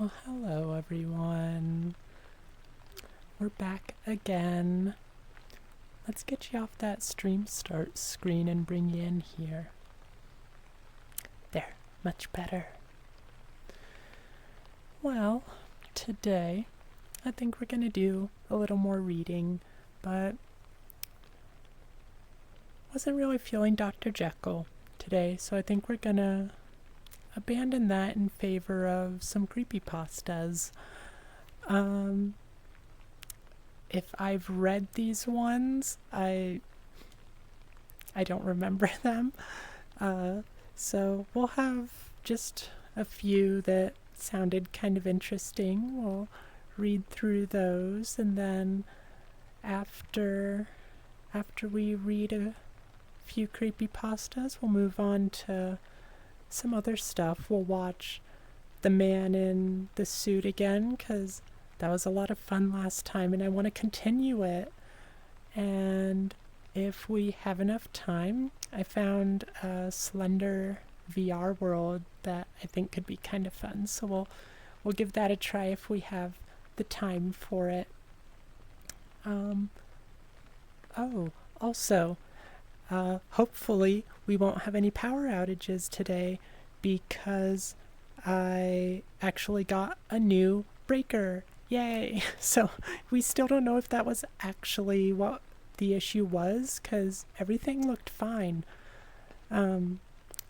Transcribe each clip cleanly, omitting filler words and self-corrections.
Well, hello everyone. We're back again. Let's get you off that stream start screen and bring you in here. There, much better. Well, today I think we're gonna do a little more reading, but wasn't really feeling Dr. Jekyll today, so I think we're gonna abandon that in favor of some creepypastas. If I've read these ones, I don't remember them. So we'll have just a few that sounded kind of interesting. We'll read through those, and then after we read a few creepypastas, we'll move on to some other stuff. We'll watch The Man in the Suit again, because that was a lot of fun last time, and I want to continue it. And if we have enough time, I found a Slender VR world that I think could be kind of fun, so we'll give that a try if we have the time for it. Also, hopefully we won't have any power outages today, because I actually got a new breaker. Yay! So we still don't know if that was actually what the issue was, because everything looked fine.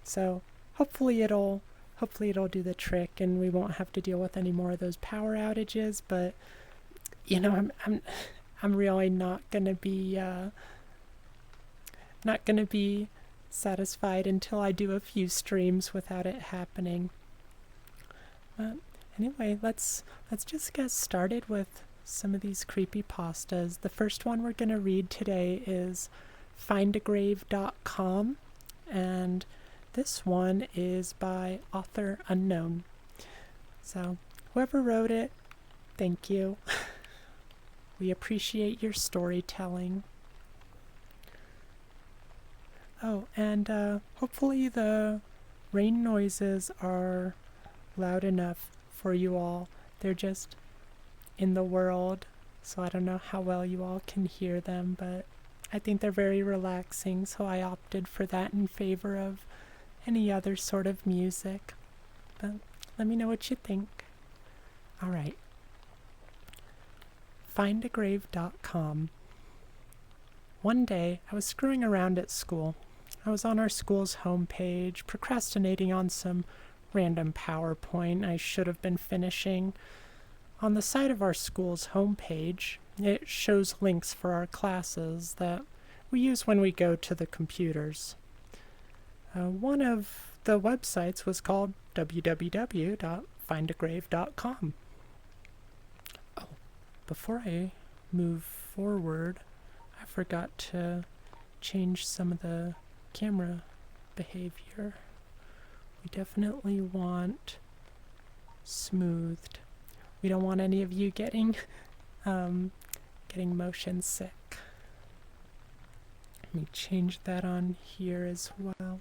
So hopefully it'll do the trick, and we won't have to deal with any more of those power outages. But I'm really not gonna be satisfied until I do a few streams without it happening. But anyway, let's just get started with some of these creepypastas. The first one we're going to read today is findagrave.com, and this one is by author unknown. So whoever wrote it, thank you. We appreciate your storytelling. Oh, and hopefully the rain noises are loud enough for you all. They're just in the world, so I don't know how well you all can hear them, but I think they're very relaxing, so I opted for that in favor of any other sort of music. But let me know what you think. Alright. findagrave.com. One day, I was screwing around at school. I was on our school's homepage, procrastinating on some random PowerPoint I should have been finishing. On the side of our school's homepage, it shows links for our classes that we use when we go to the computers. One of the websites was called www.findagrave.com. Oh, before I move forward, I forgot to change some of the camera behavior. We definitely want smoothed. We don't want any of you getting motion sick. Let me change that on here as well.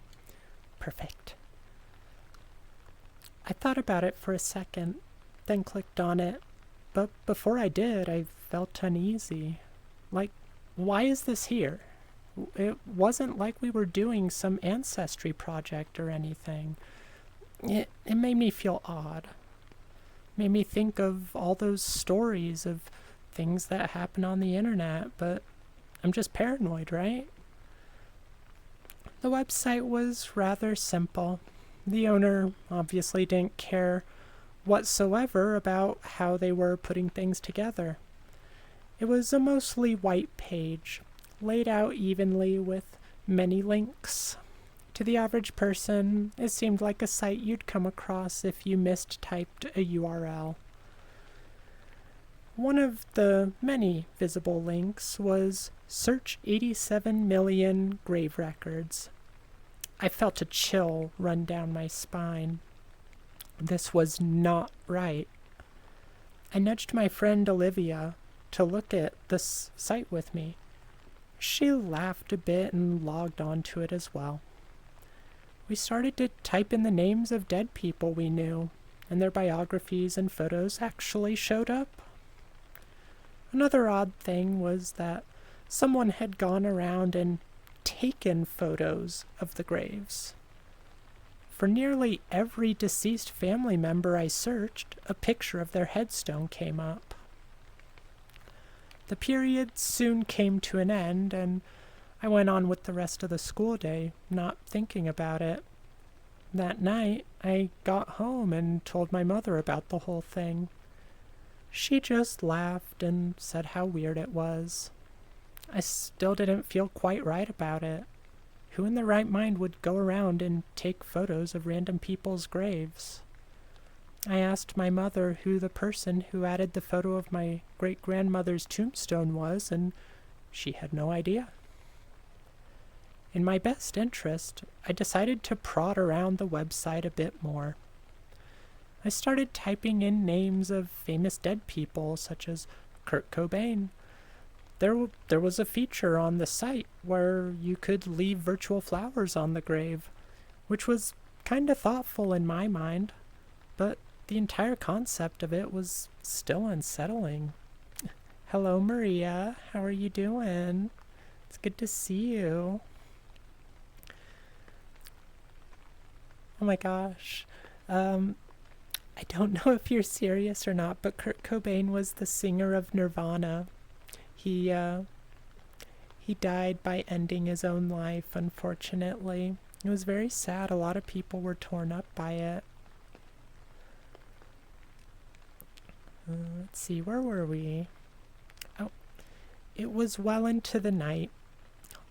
Perfect. I thought about it for a second, then clicked on it, but before I did, I felt uneasy. Like, why is this here? It wasn't like we were doing some ancestry project or anything. It made me feel odd. Made me think of all those stories of things that happen on the internet, but I'm just paranoid, right? The website was rather simple. The owner obviously didn't care whatsoever about how they were putting things together. It was a mostly white page, laid out evenly with many links. To the average person, it seemed like a site you'd come across if you mistyped a URL. One of the many visible links was Search 87 million grave records. I felt a chill run down my spine. This was not right. I nudged my friend Olivia to look at this site with me. She laughed a bit and logged onto it as well. We started to type in the names of dead people we knew, and their biographies and photos actually showed up. Another odd thing was that someone had gone around and taken photos of the graves. For nearly every deceased family member I searched, a picture of their headstone came up. The period soon came to an end, and I went on with the rest of the school day, not thinking about it. That night, I got home and told my mother about the whole thing. She just laughed and said how weird it was. I still didn't feel quite right about it. Who in their right mind would go around and take photos of random people's graves? I asked my mother who the person who added the photo of my great-grandmother's tombstone was, and she had no idea. In my best interest, I decided to prod around the website a bit more. I started typing in names of famous dead people, such as Kurt Cobain. There was a feature on the site where you could leave virtual flowers on the grave, which was kind of thoughtful in my mind, but the entire concept of it was still unsettling. Hello, Maria. How are you doing? It's good to see you. Oh my gosh. I don't know if you're serious or not, but Kurt Cobain was the singer of Nirvana. He died by ending his own life, unfortunately. It was very sad. A lot of people were torn up by it. Let's see, where were we? Oh, it was well into the night.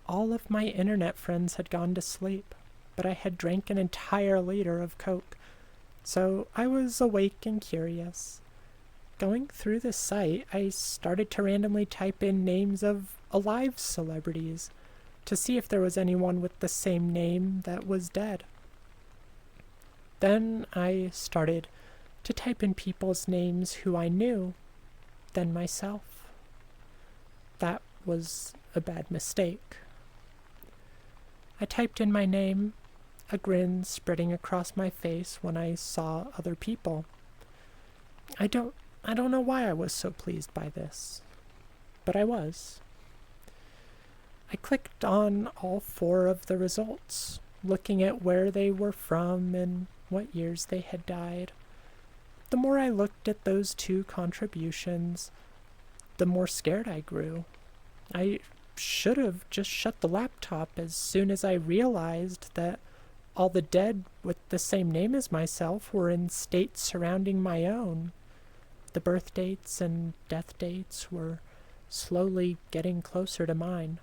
All of my internet friends had gone to sleep, but I had drank an entire liter of Coke, so I was awake and curious. Going through the site, I started to randomly type in names of alive celebrities to see if there was anyone with the same name that was dead. Then I started to type in people's names who I knew, then myself. That was a bad mistake. I typed in my name, a grin spreading across my face when I saw other people. I don't know why I was so pleased by this, but I was. I clicked on all 4 of the results, looking at where they were from and what years they had died. The more I looked at those 2 contributions, the more scared I grew. I should have just shut the laptop as soon as I realized that all the dead with the same name as myself were in states surrounding my own. The birth dates and death dates were slowly getting closer to mine.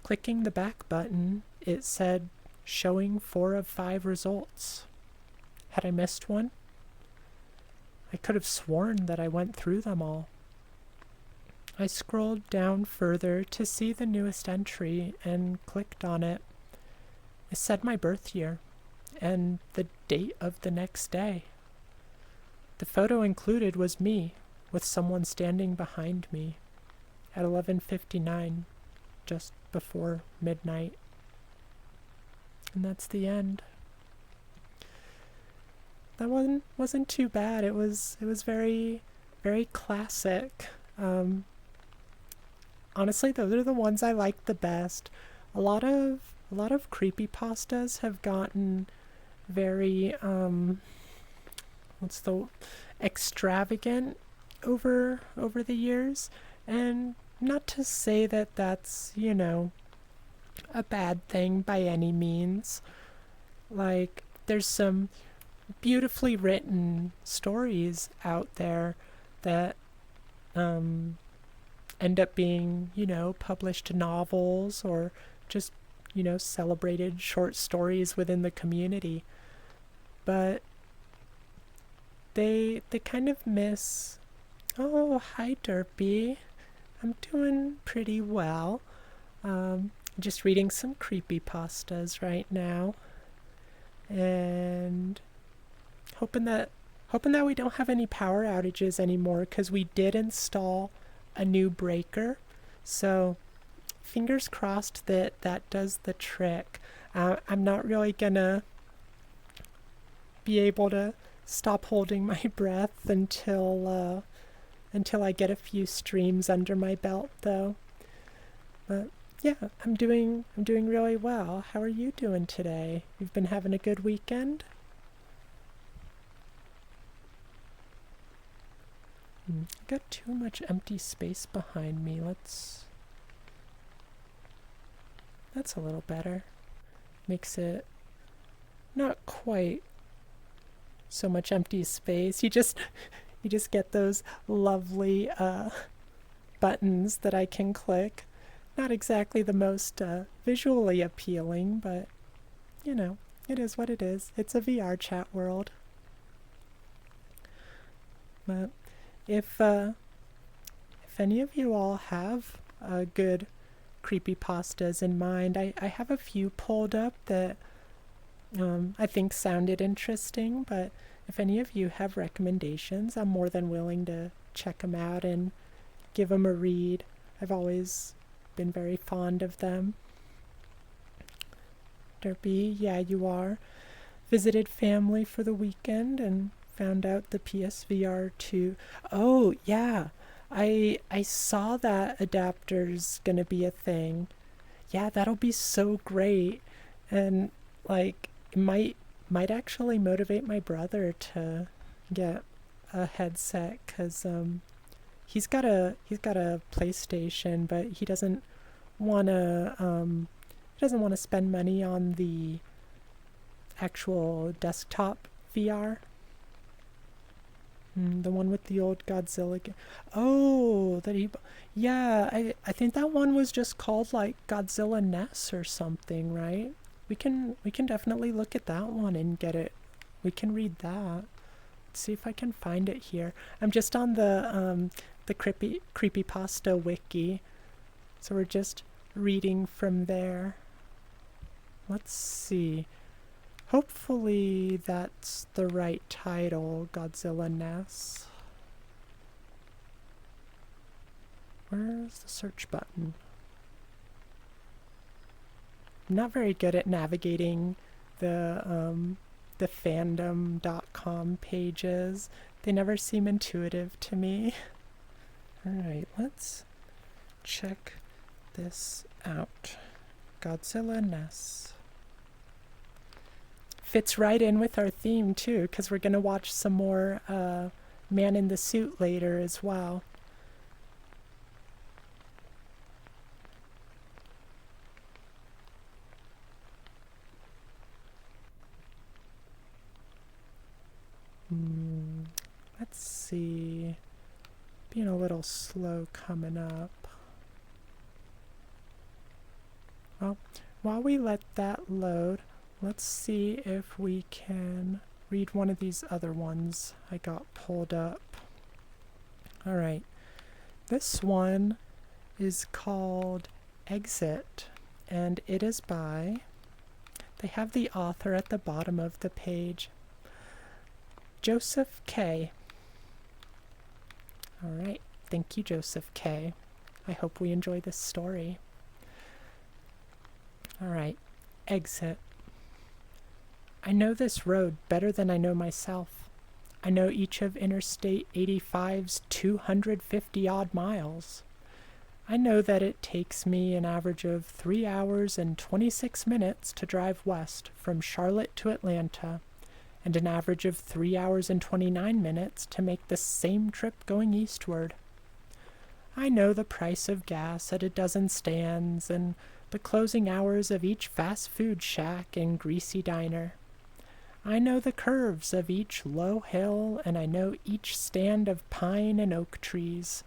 Clicking the back button, it said, showing 4 of 5 results. Had I missed one? I could have sworn that I went through them all. I scrolled down further to see the newest entry and clicked on it. It said my birth year and the date of the next day. The photo included was me, with someone standing behind me, at 11:59, just before midnight. And that's the end. That one wasn't too bad. It was very, very classic. Honestly, those are the ones I like the best. A lot of creepypastas have gotten very extravagant over the years, and not to say that that's, a bad thing by any means. Like, there's some beautifully written stories out there that end up being, published novels or just, celebrated short stories within the community. But they kind of miss. Oh, hi Derpy. I'm doing pretty well. Just reading some creepypastas right now. And hoping that we don't have any power outages anymore, because we did install a new breaker. So fingers crossed that does the trick. I'm not really gonna be able to stop holding my breath until I get a few streams under my belt, though. But yeah, I'm doing really well. How are you doing today? You've been having a good weekend? I got too much empty space behind me. That's a little better. Makes it not quite so much empty space. You just get those lovely buttons that I can click. Not exactly the most visually appealing, but you know, it is what it is. It's a VR chat world. But if any of you all have good creepypastas in mind, I have a few pulled up that I think sounded interesting, but if any of you have recommendations, I'm more than willing to check them out and give them a read. I've always been very fond of them. Derby, yeah, you are. Visited family for the weekend and found out the PSVR 2. Oh, yeah. I saw that adapter's gonna be a thing. Yeah, that'll be so great. And like it might actually motivate my brother to get a headset, cuz he's got a PlayStation, but he doesn't want to spend money on the actual desktop VR. The one with the old Godzilla Oh, yeah, I think that one was just called like Godzilla NES or something, right? We can definitely look at that one and get it. We can read that. Let's see if I can find it here. I'm just on the Creepypasta wiki. So we're just reading from there. Let's see. Hopefully that's the right title, Godzilla NES. Where's the search button? I'm not very good at navigating the fandom.com pages. They never seem intuitive to me. Alright, let's check this out. Godzilla NES. Fits right in with our theme too, because we're going to watch some more Man in the Suit later as well. Let's see. Being a little slow coming up. Well, while we let that load, let's see if we can read one of these other ones I got pulled up. Alright, this one is called Exit, and it is by, they have the author at the bottom of the page, Josef K. Alright, thank you, Josef K. I hope we enjoy this story. Alright, Exit. I know this road better than I know myself. I know each of Interstate 85's 250-odd miles. I know that it takes me an average of 3 hours and 26 minutes to drive west from Charlotte to Atlanta, and an average of 3 hours and 29 minutes to make the same trip going eastward. I know the price of gas at a dozen stands and the closing hours of each fast food shack and greasy diner. I know the curves of each low hill, and I know each stand of pine and oak trees.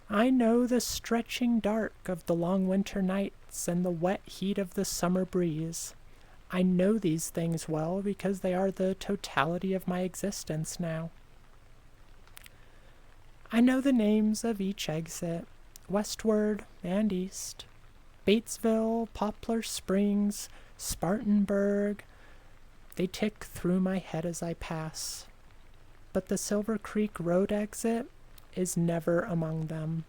I know the stretching dark of the long winter nights and the wet heat of the summer breeze. I know these things well because they are the totality of my existence now. I know the names of each exit, westward and east. Batesville, Poplar Springs, Spartanburg. They tick through my head as I pass. But the Silver Creek Road exit is never among them.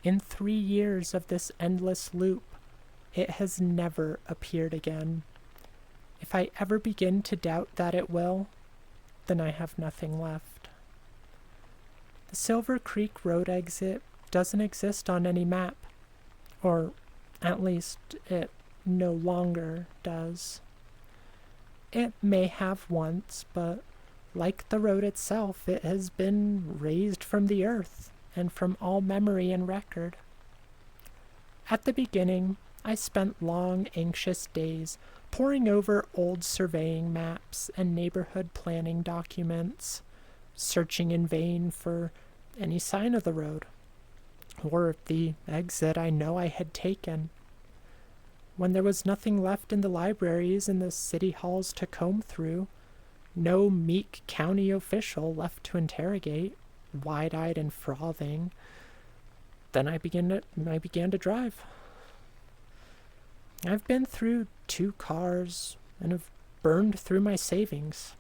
In 3 years of this endless loop, it has never appeared again. If I ever begin to doubt that it will, then I have nothing left. The Silver Creek Road exit doesn't exist on any map, or at least it no longer does. It may have once, but like the road itself, it has been razed from the earth and from all memory and record. At the beginning, I spent long, anxious days poring over old surveying maps and neighborhood planning documents, searching in vain for any sign of the road, or the exit I know I had taken. When there was nothing left in the libraries and the city halls to comb through, no meek county official left to interrogate, wide-eyed and frothing, then I began to drive. I've been through 2 cars and have burned through my savings,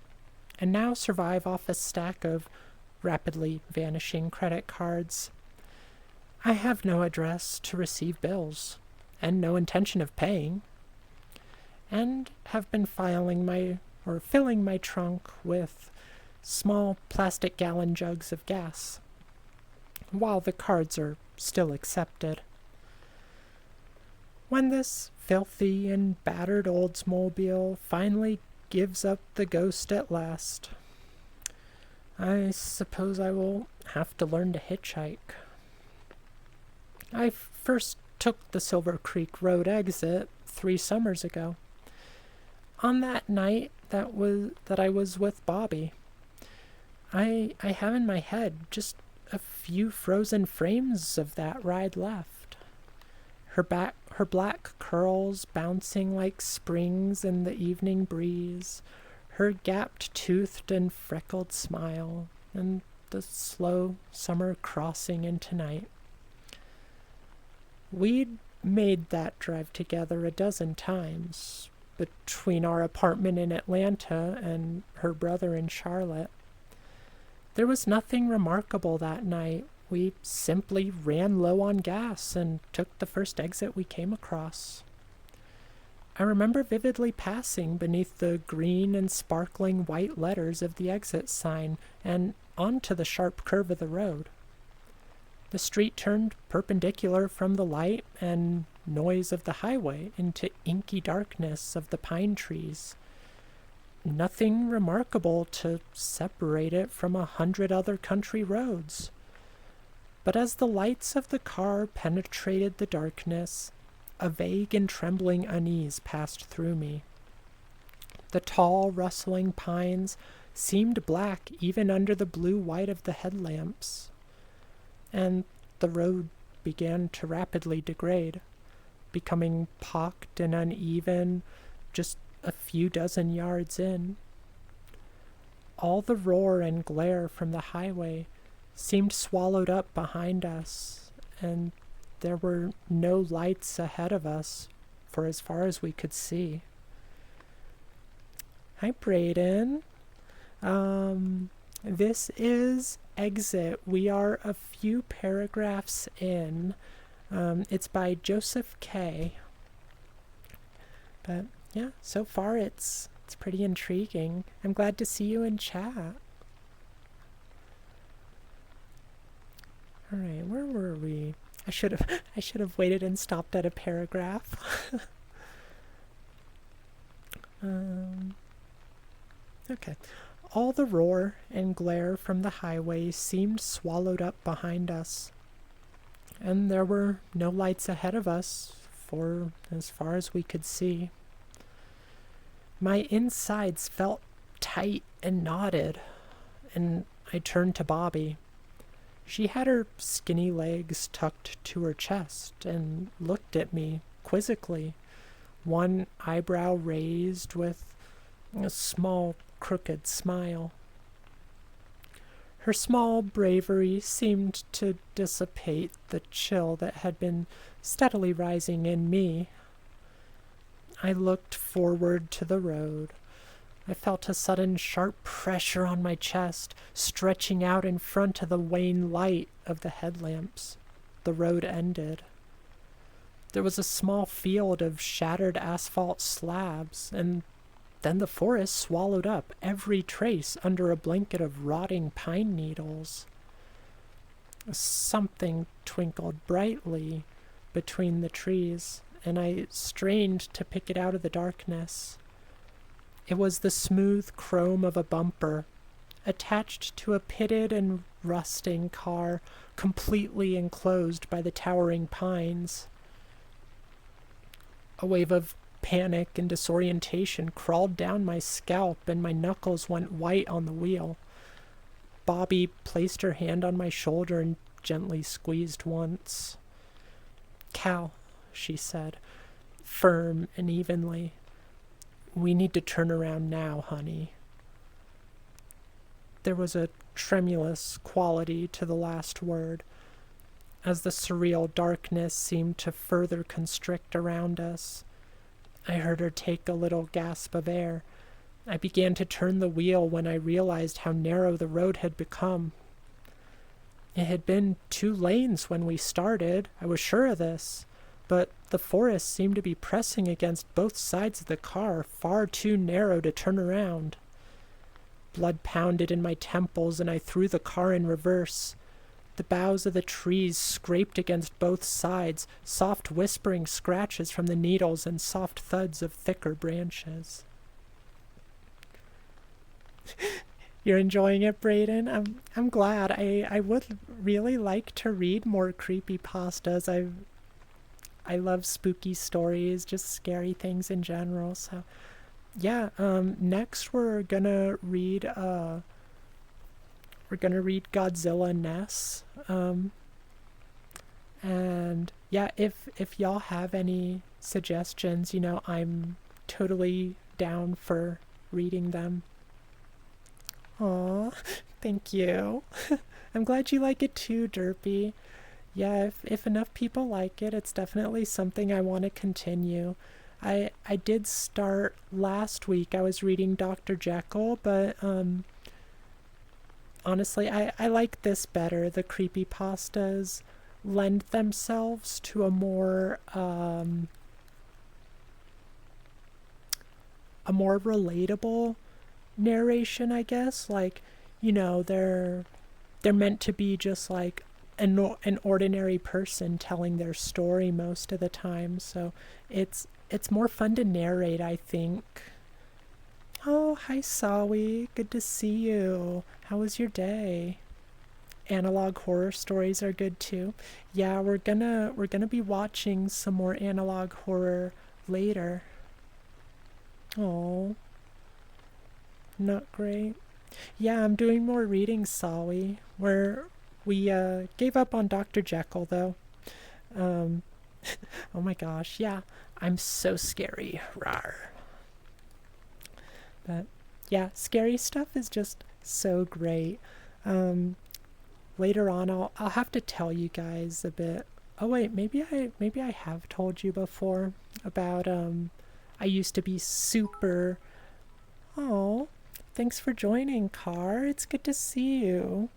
and now survive off a stack of rapidly vanishing credit cards. I have no address to receive bills, and no intention of paying, and have been filling my trunk with small plastic gallon jugs of gas, while the cards are still accepted. When this filthy and battered Oldsmobile finally gives up the ghost at last, I suppose I will have to learn to hitchhike. I first took the Silver Creek Road exit 3 summers ago. On that night that I was with Bobby. I have in my head just a few frozen frames of that ride left. Her black curls bouncing like springs in the evening breeze, her gapped-toothed and freckled smile, and the slow summer crossing into night. We'd made that drive together a dozen times, between our apartment in Atlanta and her brother in Charlotte. There was nothing remarkable that night. We simply ran low on gas and took the first exit we came across. I remember vividly passing beneath the green and sparkling white letters of the exit sign and onto the sharp curve of the road. The street turned perpendicular from the light and noise of the highway into inky darkness of the pine trees. Nothing remarkable to separate it from 100 other country roads. But as the lights of the car penetrated the darkness, a vague and trembling unease passed through me. The tall, rustling pines seemed black even under the blue-white of the headlamps, and the road began to rapidly degrade, becoming pocked and uneven just a few dozen yards in. All the roar and glare from the highway seemed swallowed up behind us, and there were no lights ahead of us for as far as we could see. Hi, Brayden. This is Exit. We are a few paragraphs in. It's by Josef K. But yeah, so far it's pretty intriguing. I'm glad to see you in chat. All right, where were we? I should have waited and stopped at a paragraph. Okay. All the roar and glare from the highway seemed swallowed up behind us, and there were no lights ahead of us for as far as we could see. My insides felt tight and knotted, and I turned to Bobby. She had her skinny legs tucked to her chest and looked at me quizzically, one eyebrow raised with a small crooked smile. Her small bravery seemed to dissipate the chill that had been steadily rising in me. I looked forward to the road. I felt a sudden sharp pressure on my chest, stretching out in front of the wan light of the headlamps. The road ended. There was a small field of shattered asphalt slabs, and Then the forest swallowed up every trace under a blanket of rotting pine needles. Something twinkled brightly between the trees, and I strained to pick it out of the darkness. It was the smooth chrome of a bumper, attached to a pitted and rusting car, completely enclosed by the towering pines. A wave of panic and disorientation crawled down my scalp, and my knuckles went white on the wheel. Bobby placed her hand on my shoulder and gently squeezed once. "Cal," she said, firm and evenly. "We need to turn around now, honey." There was a tremulous quality to the last word, as the surreal darkness seemed to further constrict around us. I heard her take a little gasp of air. I began to turn the wheel when I realized how narrow the road had become. It had been 2 lanes when we started, I was sure of this, but the forest seemed to be pressing against both sides of the car, far too narrow to turn around. Blood pounded in my temples, and I threw the car in reverse. The boughs of the trees scraped against both sides, soft whispering scratches from the needles and soft thuds of thicker branches. You're enjoying it, Brayden? I'm glad. I would really like to read more creepypastas. I love spooky stories, just scary things in general. So yeah, next we're gonna read Godzilla NES. And yeah, if y'all have any suggestions, I'm totally down for reading them. Aw, thank you. I'm glad you like it too, Derpy. Yeah, if enough people like it, it's definitely something I want to continue. I did start last week. I was reading Dr. Jekyll, but honestly, I like this better. The creepypastas lend themselves to a more relatable narration, I guess. Like, they're meant to be just like an ordinary person telling their story most of the time. So it's more fun to narrate, I think. Oh, hi Sawi. Good to see you. How was your day? Analog horror stories are good too. Yeah, we're gonna be watching some more analog horror later. Oh, not great. Yeah, I'm doing more reading, Sawi. We gave up on Dr. Jekyll though. Oh my gosh, yeah, I'm so scary. Rawr. But yeah, scary stuff is just so great. Later on, I'll have to tell you guys a bit. Oh wait, maybe I have told you before about I used to be super. Oh, thanks for joining, Car. It's good to see you.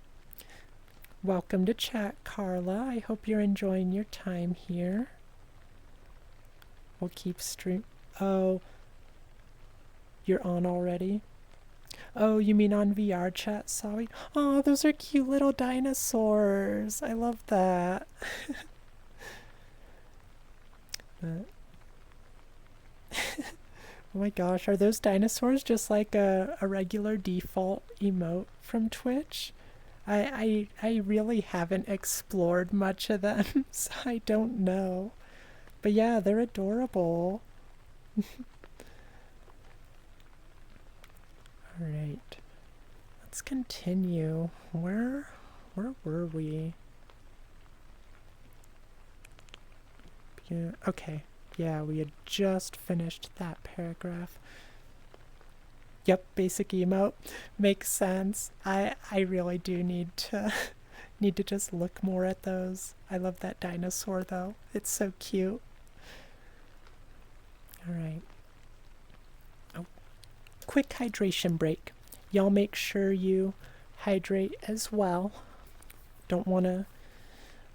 Welcome to chat, Carla. I hope you're enjoying your time here. We'll keep stream. Oh, you're on already? Oh, you mean on VR chat, sorry? Oh, those are cute little dinosaurs. I love that. But oh my gosh, are those dinosaurs just like a regular default emote from Twitch? I really haven't explored much of them, so I don't know. But yeah, they're adorable. Alright. Let's continue. Where were we? Yeah, okay. Yeah, we had just finished that paragraph. Yep, basic emote. Makes sense. I really do need to just look more at those. I love that dinosaur though. It's so cute. Alright. Oh, quick hydration break. Y'all make sure you hydrate as well. Don't want to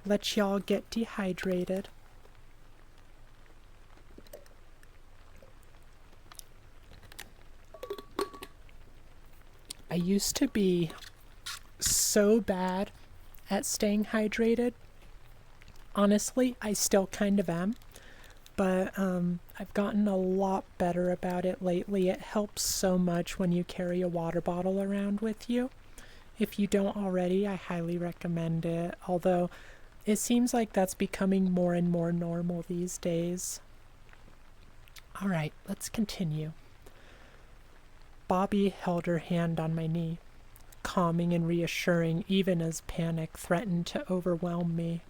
let y'all get dehydrated. used to be so bad at staying hydrated. Honestly, I still kind of am. But I've gotten a lot better about it lately. It helps so much when you carry a water bottle around with you. If you don't already, I highly recommend it. Although, it seems like that's becoming more and more normal these days. Alright, let's continue. Bobby held her hand on my knee, calming and reassuring even as panic threatened to overwhelm me.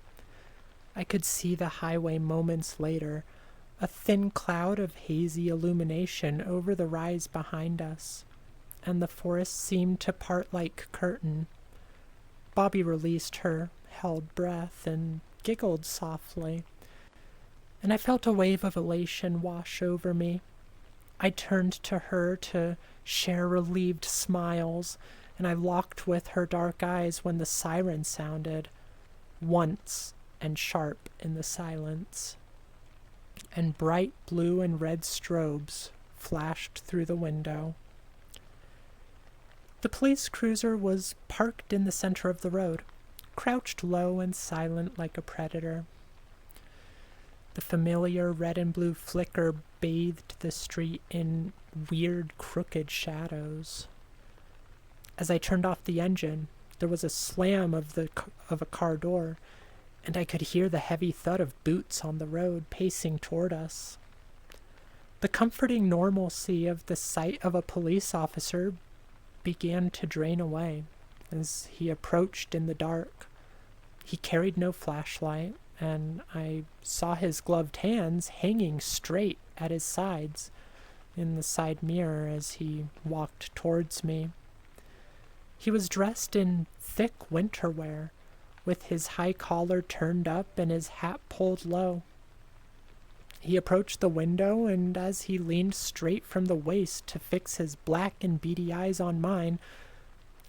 I could see the highway moments later, a thin cloud of hazy illumination over the rise behind us, and the forest seemed to part like curtain. Bobby released her, held breath, and giggled softly, and I felt a wave of elation wash over me. I turned to her to share relieved smiles, and I locked with her dark eyes when the siren sounded, once and sharp in the silence, and bright blue and red strobes flashed through the window. The police cruiser was parked in the center of the road, crouched low and silent like a predator. The familiar red and blue flicker bathed the street in weird, crooked shadows. As I turned off the engine, there was a slam of a car door, and I could hear the heavy thud of boots on the road pacing toward us. The comforting normalcy of the sight of a police officer began to drain away as he approached in the dark. He carried no flashlight, and I saw his gloved hands hanging straight at his sides in the side mirror as he walked towards me. He was dressed in thick winter wear, with his high collar turned up and his hat pulled low. He approached the window, and as he leaned straight from the waist to fix his black and beady eyes on mine,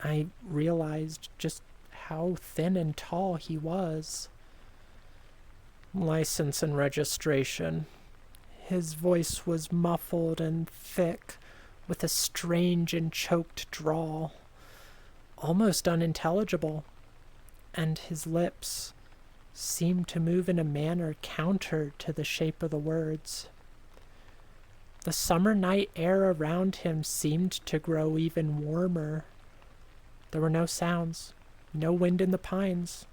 I realized just how thin and tall he was. "License and registration." His voice was muffled and thick, with a strange and choked drawl, almost unintelligible, and his lips seemed to move in a manner counter to the shape of the words. The summer night air around him seemed to grow even warmer. There were no sounds, no wind in the pines,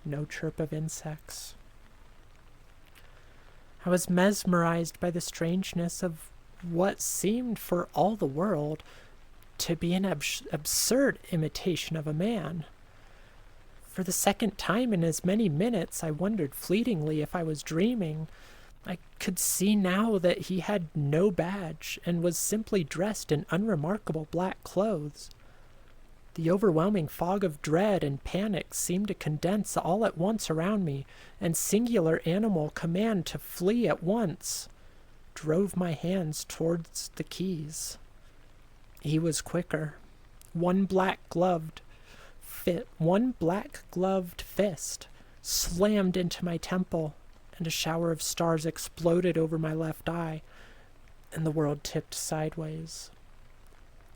no chirp of insects. I was mesmerized by the strangeness of what seemed for all the world to be an absurd imitation of a man. For the second time in as many minutes, I wondered fleetingly if I was dreaming. I could see now that he had no badge and was simply dressed in unremarkable black clothes. The overwhelming fog of dread and panic seemed to condense all at once around me, and singular animal command to flee at once drove my hands towards the keys. He was quicker. One black-gloved fist slammed into my temple, and a shower of stars exploded over my left eye, and the world tipped sideways.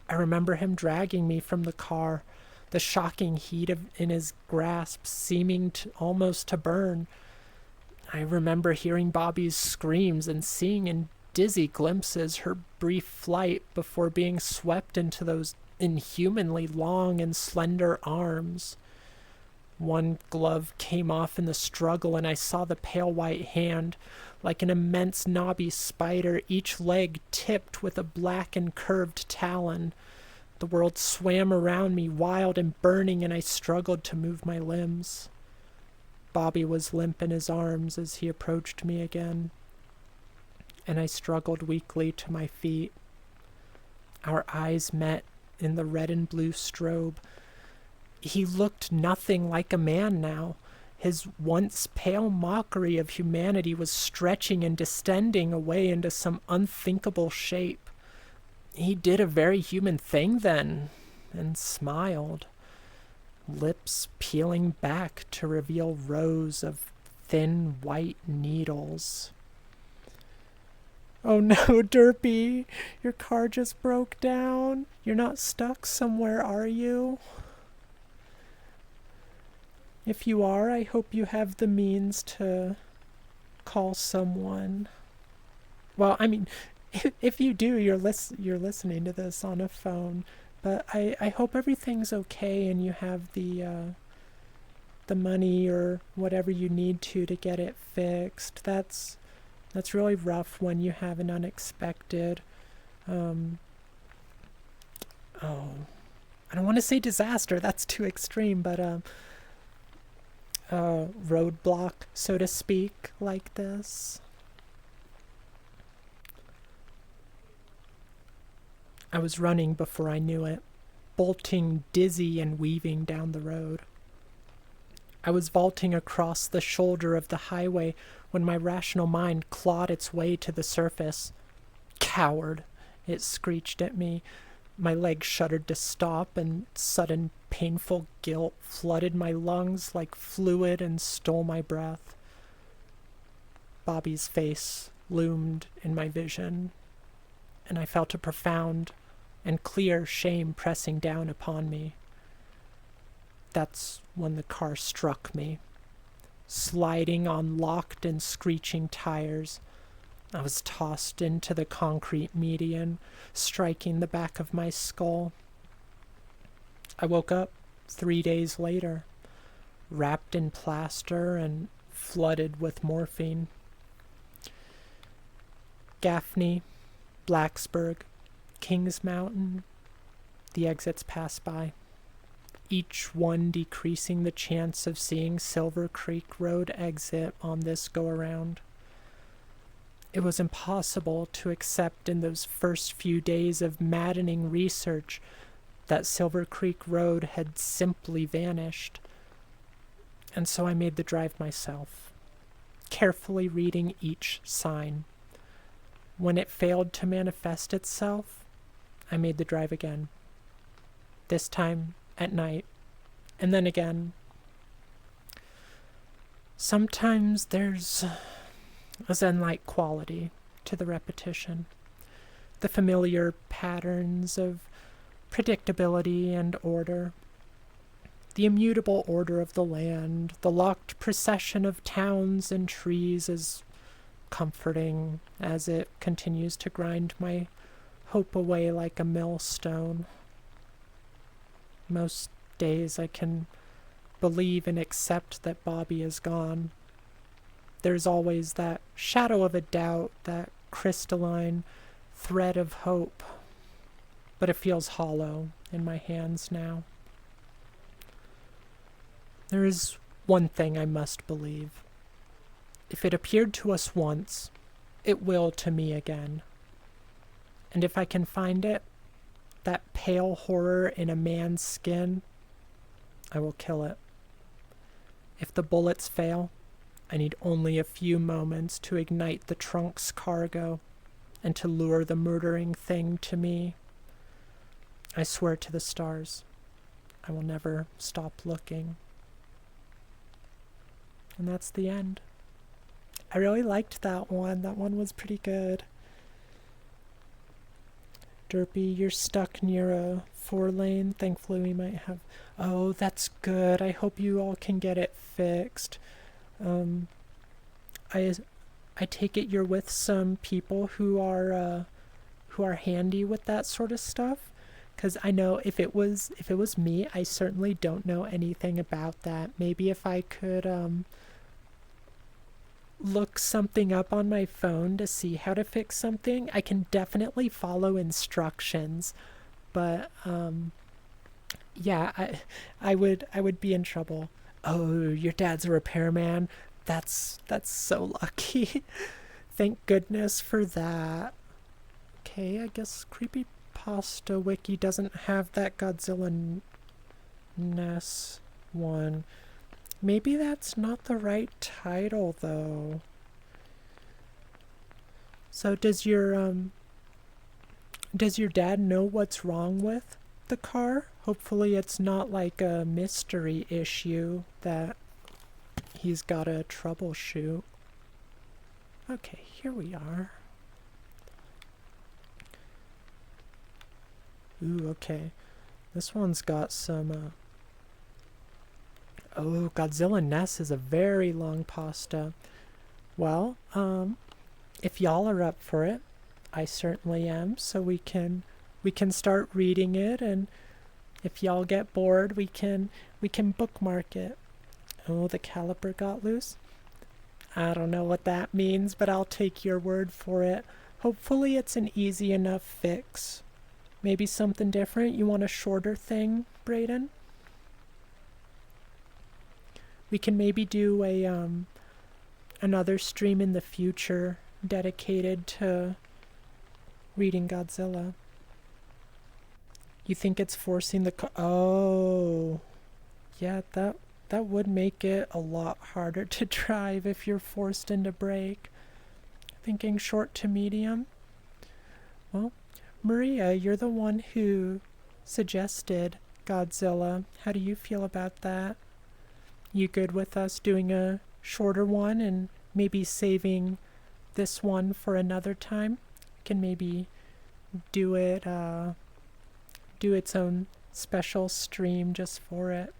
I remember him dragging me from the car, the shocking heat in his grasp seeming almost to burn. I remember hearing Bobby's screams and seeing in dizzy glimpses her brief flight before being swept into those inhumanly long and slender arms. One glove came off in the struggle, and I saw the pale white hand, like an immense knobby spider, each leg tipped with a black and curved talon. The world swam around me, wild and burning, and I struggled to move my limbs. Bobby was limp in his arms as he approached me again, and I struggled weakly to my feet. Our eyes met in the red and blue strobe. He looked nothing like a man now. His once pale mockery of humanity was stretching and distending away into some unthinkable shape. He did a very human thing then, and smiled, lips peeling back to reveal rows of thin white needles. Oh no, Derpy, your car just broke down. You're not stuck somewhere, are you? If you are, I hope you have the means to call someone. Well, I mean, if you do, you're listening to this on a phone. But I hope everything's okay and you have the money or whatever you need to get it fixed. That's really rough when you have an unexpected um oh, I don't want to say disaster, that's too extreme, but roadblock, so to speak, like this. I was running before I knew it, bolting dizzy and weaving down the road. I was vaulting across the shoulder of the highway when my rational mind clawed its way to the surface. Coward! It screeched at me. My legs shuddered to stop, and sudden painful guilt flooded my lungs like fluid and stole my breath. Bobby's face loomed in my vision, and I felt a profound and clear shame pressing down upon me. That's when the car struck me. Sliding on locked and screeching tires, I was tossed into the concrete median, striking the back of my skull. I woke up 3 days later, wrapped in plaster and flooded with morphine. Gaffney, Blacksburg, Kings Mountain, the exits pass by, each one decreasing the chance of seeing Silver Creek Road exit on this go-around. It was impossible to accept in those first few days of maddening research that Silver Creek Road had simply vanished. And so I made the drive myself, carefully reading each sign. When it failed to manifest itself, I made the drive again. This time at night, and then again. Sometimes there's a zen-like quality to the repetition. The familiar patterns of predictability and order. The immutable order of the land, the locked procession of towns and trees is comforting as it continues to grind my hope away like a millstone. Most days I can believe and accept that Bobby is gone. There's always that shadow of a doubt, that crystalline thread of hope, but it feels hollow in my hands now. There is one thing I must believe. If it appeared to us once, it will to me again. And if I can find it, that pale horror in a man's skin, I will kill it. If the bullets fail, I need only a few moments to ignite the trunk's cargo and to lure the murdering thing to me. I swear to the stars, I will never stop looking. And that's the end. I really liked that one. That one was pretty good. Derpy, you're stuck near a 4-lane. Thankfully we might have... Oh, that's good. I hope you all can get it fixed. I take it you're with some people who are handy with that sort of stuff. Because I know if it was me, I certainly don't know anything about that. Maybe if I could look something up on my phone to see how to fix something, I can definitely follow instructions. But yeah, I would be in trouble. Oh, your dad's a repairman. That's so lucky. Thank goodness for that. Okay, I guess Creepypasta Wiki doesn't have that Godzilla NES one. Maybe that's not the right title, though. So does your dad know what's wrong with the car? Hopefully it's not like a mystery issue that he's gotta troubleshoot. Okay, here we are. Ooh, okay. This one's got some, oh, Godzilla NES is a very long pasta. Well, if y'all are up for it, I certainly am, so we can start reading it, and if y'all get bored, we can bookmark it. Oh, the caliper got loose? I don't know what that means, but I'll take your word for it. Hopefully it's an easy enough fix. Maybe something different? You want a shorter thing, Brayden? We can maybe do another stream in the future dedicated to reading Godzilla. You think it's forcing the oh, yeah, that would make it a lot harder to drive if you're forced into brake. Thinking short to medium? Well, Maria, you're the one who suggested Godzilla. How do you feel about that? You good with us doing a shorter one and maybe saving this one for another time? Can maybe do it, do its own special stream just for it.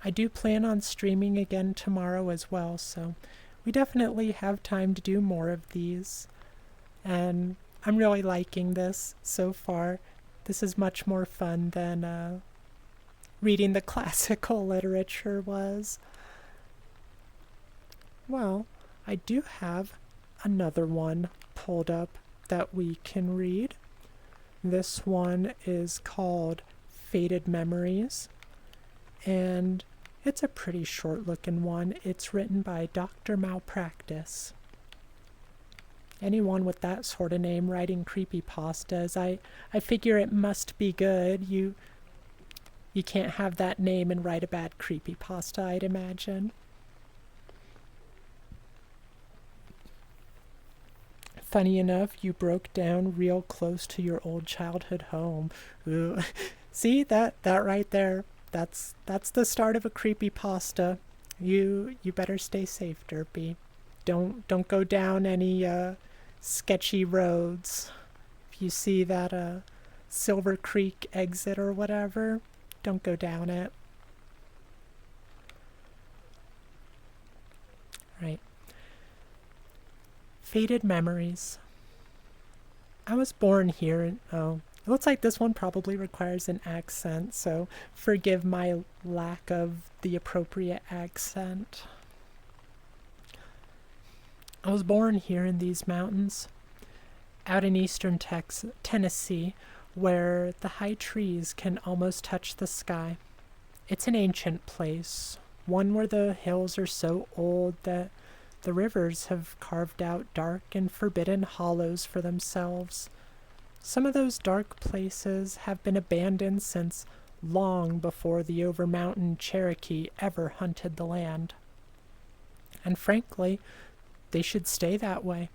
I do plan on streaming again tomorrow as well, so we definitely have time to do more of these. And I'm really liking this so far. This is much more fun than reading the classical literature was. Well, I do have another one pulled up that we can read. This one is called Faded Memories, and it's a pretty short-looking one. It's written by Dr. Malpractice. Anyone with that sort of name writing creepypastas, I figure it must be good. You can't have that name and write a bad creepypasta, I'd imagine. Funny enough, you broke down real close to your old childhood home. Ooh. See, that right there, that's the start of a creepypasta. You better stay safe, Derpy. Don't go down any sketchy roads. If you see that Silver Creek exit or whatever, don't go down it. Right. Faded Memories. I was born here in, oh, it looks like this one probably requires an accent, so forgive my lack of the appropriate accent. I was born here in these mountains, out in eastern Tennessee, where the high trees can almost touch the sky. It's an ancient place, one where the hills are so old that the rivers have carved out dark and forbidden hollows for themselves. Some of those dark places have been abandoned since long before the over-mountain Cherokee ever hunted the land. And frankly, they should stay that way.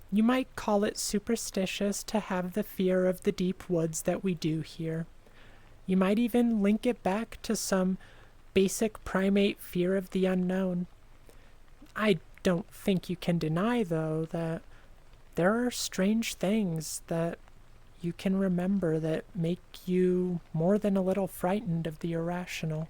You might call it superstitious to have the fear of the deep woods that we do here. You might even link it back to some basic primate fear of the unknown. I don't think you can deny, though, that there are strange things that you can remember that make you more than a little frightened of the irrational.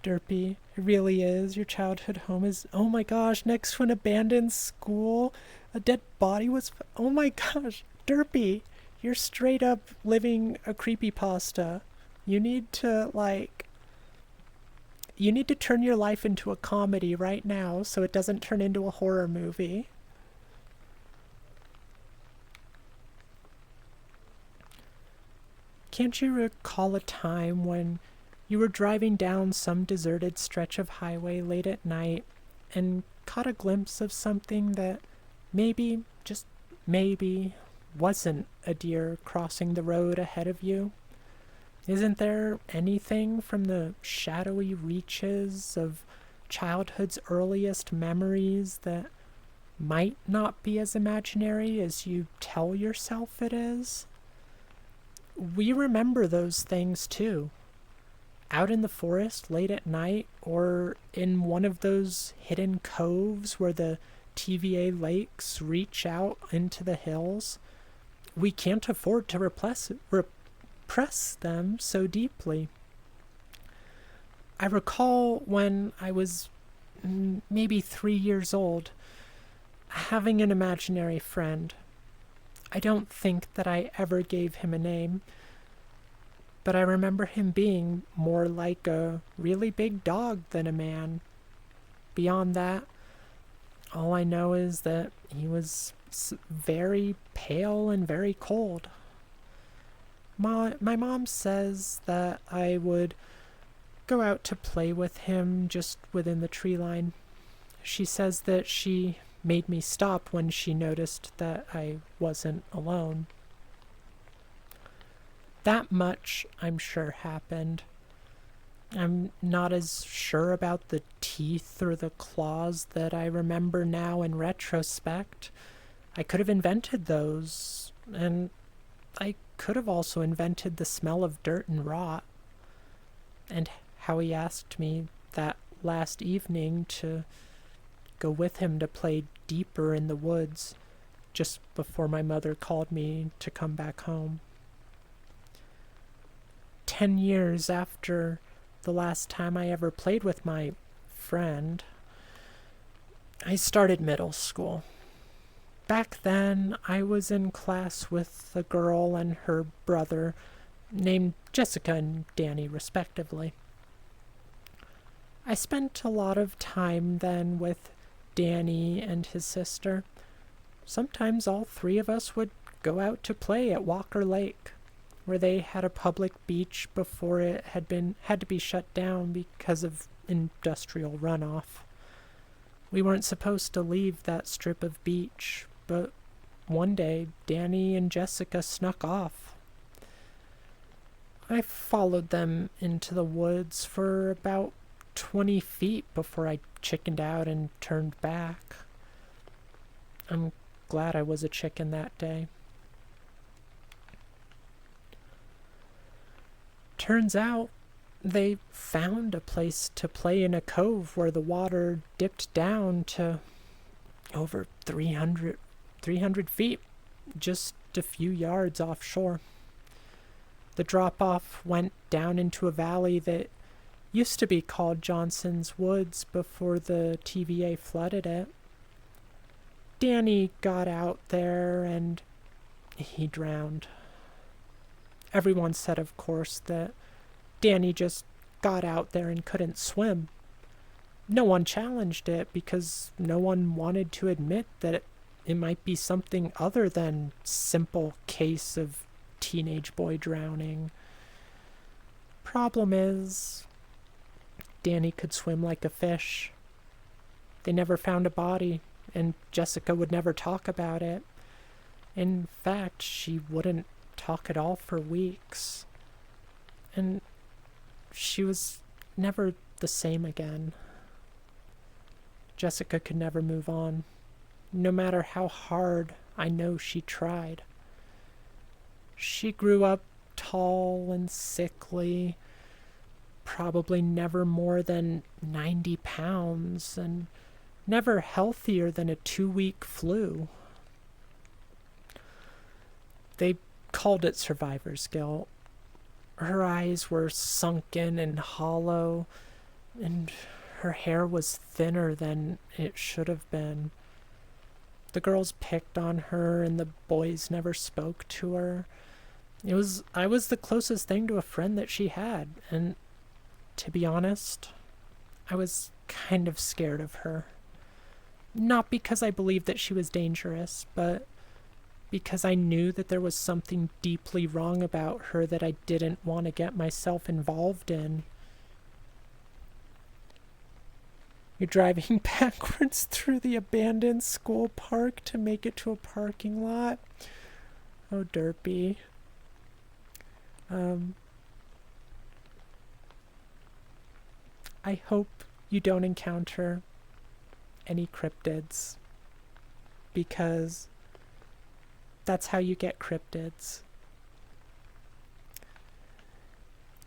Derpy, it really is. Your childhood home is, oh my gosh, next to an abandoned school. A dead body was, oh my gosh, Derpy, you're straight up living a creepypasta. You need to, you need to turn your life into a comedy right now so it doesn't turn into a horror movie. Can't you recall a time when you were driving down some deserted stretch of highway late at night and caught a glimpse of something that maybe, just maybe, wasn't a deer crossing the road ahead of you? Isn't there anything from the shadowy reaches of childhood's earliest memories that might not be as imaginary as you tell yourself it is? We remember those things too. Out in the forest late at night, or in one of those hidden coves where the TVA lakes reach out into the hills, we can't afford to repress them so deeply. I recall when I was maybe 3 years old, having an imaginary friend. I don't think that I ever gave him a name, but I remember him being more like a really big dog than a man. Beyond that, all I know is that he was very pale and very cold. My mom says that I would go out to play with him just within the tree line. She says that she made me stop when she noticed that I wasn't alone. That much, I'm sure, happened. I'm not as sure about the teeth or the claws that I remember now in retrospect. I could have invented those, and I could have also invented the smell of dirt and rot. And how he asked me that last evening to go with him to play deeper in the woods just before my mother called me to come back home. 10 years after the last time I ever played with my friend, I started middle school. Back then, I was in class with a girl and her brother, named Jessica and Danny, respectively. I spent a lot of time then with Danny and his sister. Sometimes all three of us would go out to play at Walker Lake, where they had a public beach before it had to be shut down because of industrial runoff. We weren't supposed to leave that strip of beach, but one day Danny and Jessica snuck off. I followed them into the woods for about 20 feet before I chickened out and turned back. I'm glad I was a chicken that day. Turns out they found a place to play in a cove where the water dipped down to over 300 feet, just a few yards offshore. The drop-off went down into a valley that used to be called Johnson's Woods before the TVA flooded it. Danny got out there and he drowned. Everyone said, of course, that Danny just got out there and couldn't swim. No one challenged it because no one wanted to admit that it might be something other than simple case of teenage boy drowning. Problem is, Danny could swim like a fish. They never found a body, and Jessica would never talk about it. In fact, she wouldn't talk at all for weeks. And she was never the same again. Jessica could never move on, no matter how hard I know she tried. She grew up tall and sickly, probably never more than 90 pounds, and never healthier than a 2-week flu. They called it survivor's guilt. Her eyes were sunken and hollow, and her hair was thinner than it should have been. The girls picked on her, and the boys never spoke to her. I was the closest thing to a friend that she had, and to be honest, I was kind of scared of her. Not because I believed that she was dangerous, but because I knew that there was something deeply wrong about her that I didn't want to get myself involved in. You're driving backwards through the abandoned school park to make it to a parking lot. Oh, derpy. I hope you don't encounter any cryptids, because that's how you get cryptids.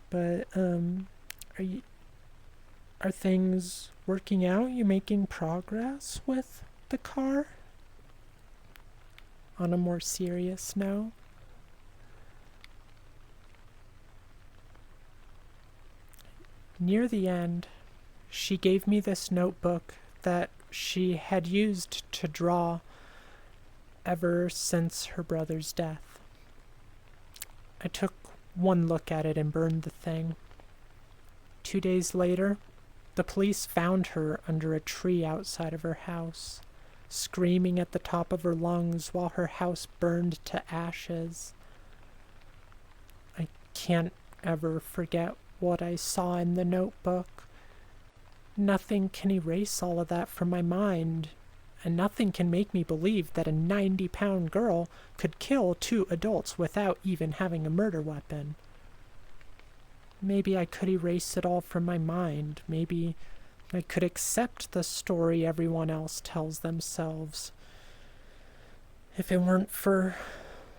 But are things working out? You making progress with the car? on a more serious note. Near the end, she gave me this notebook that she had used to draw ever since her brother's death. I took one look at it and burned the thing. 2 days later, the police found her under a tree outside of her house, screaming at the top of her lungs while her house burned to ashes. I can't ever forget what I saw in the notebook. Nothing can erase all of that from my mind, and nothing can make me believe that a 90-pound girl could kill 2 adults without even having a murder weapon. Maybe I could erase it all from my mind. Maybe I could accept the story everyone else tells themselves. If it weren't for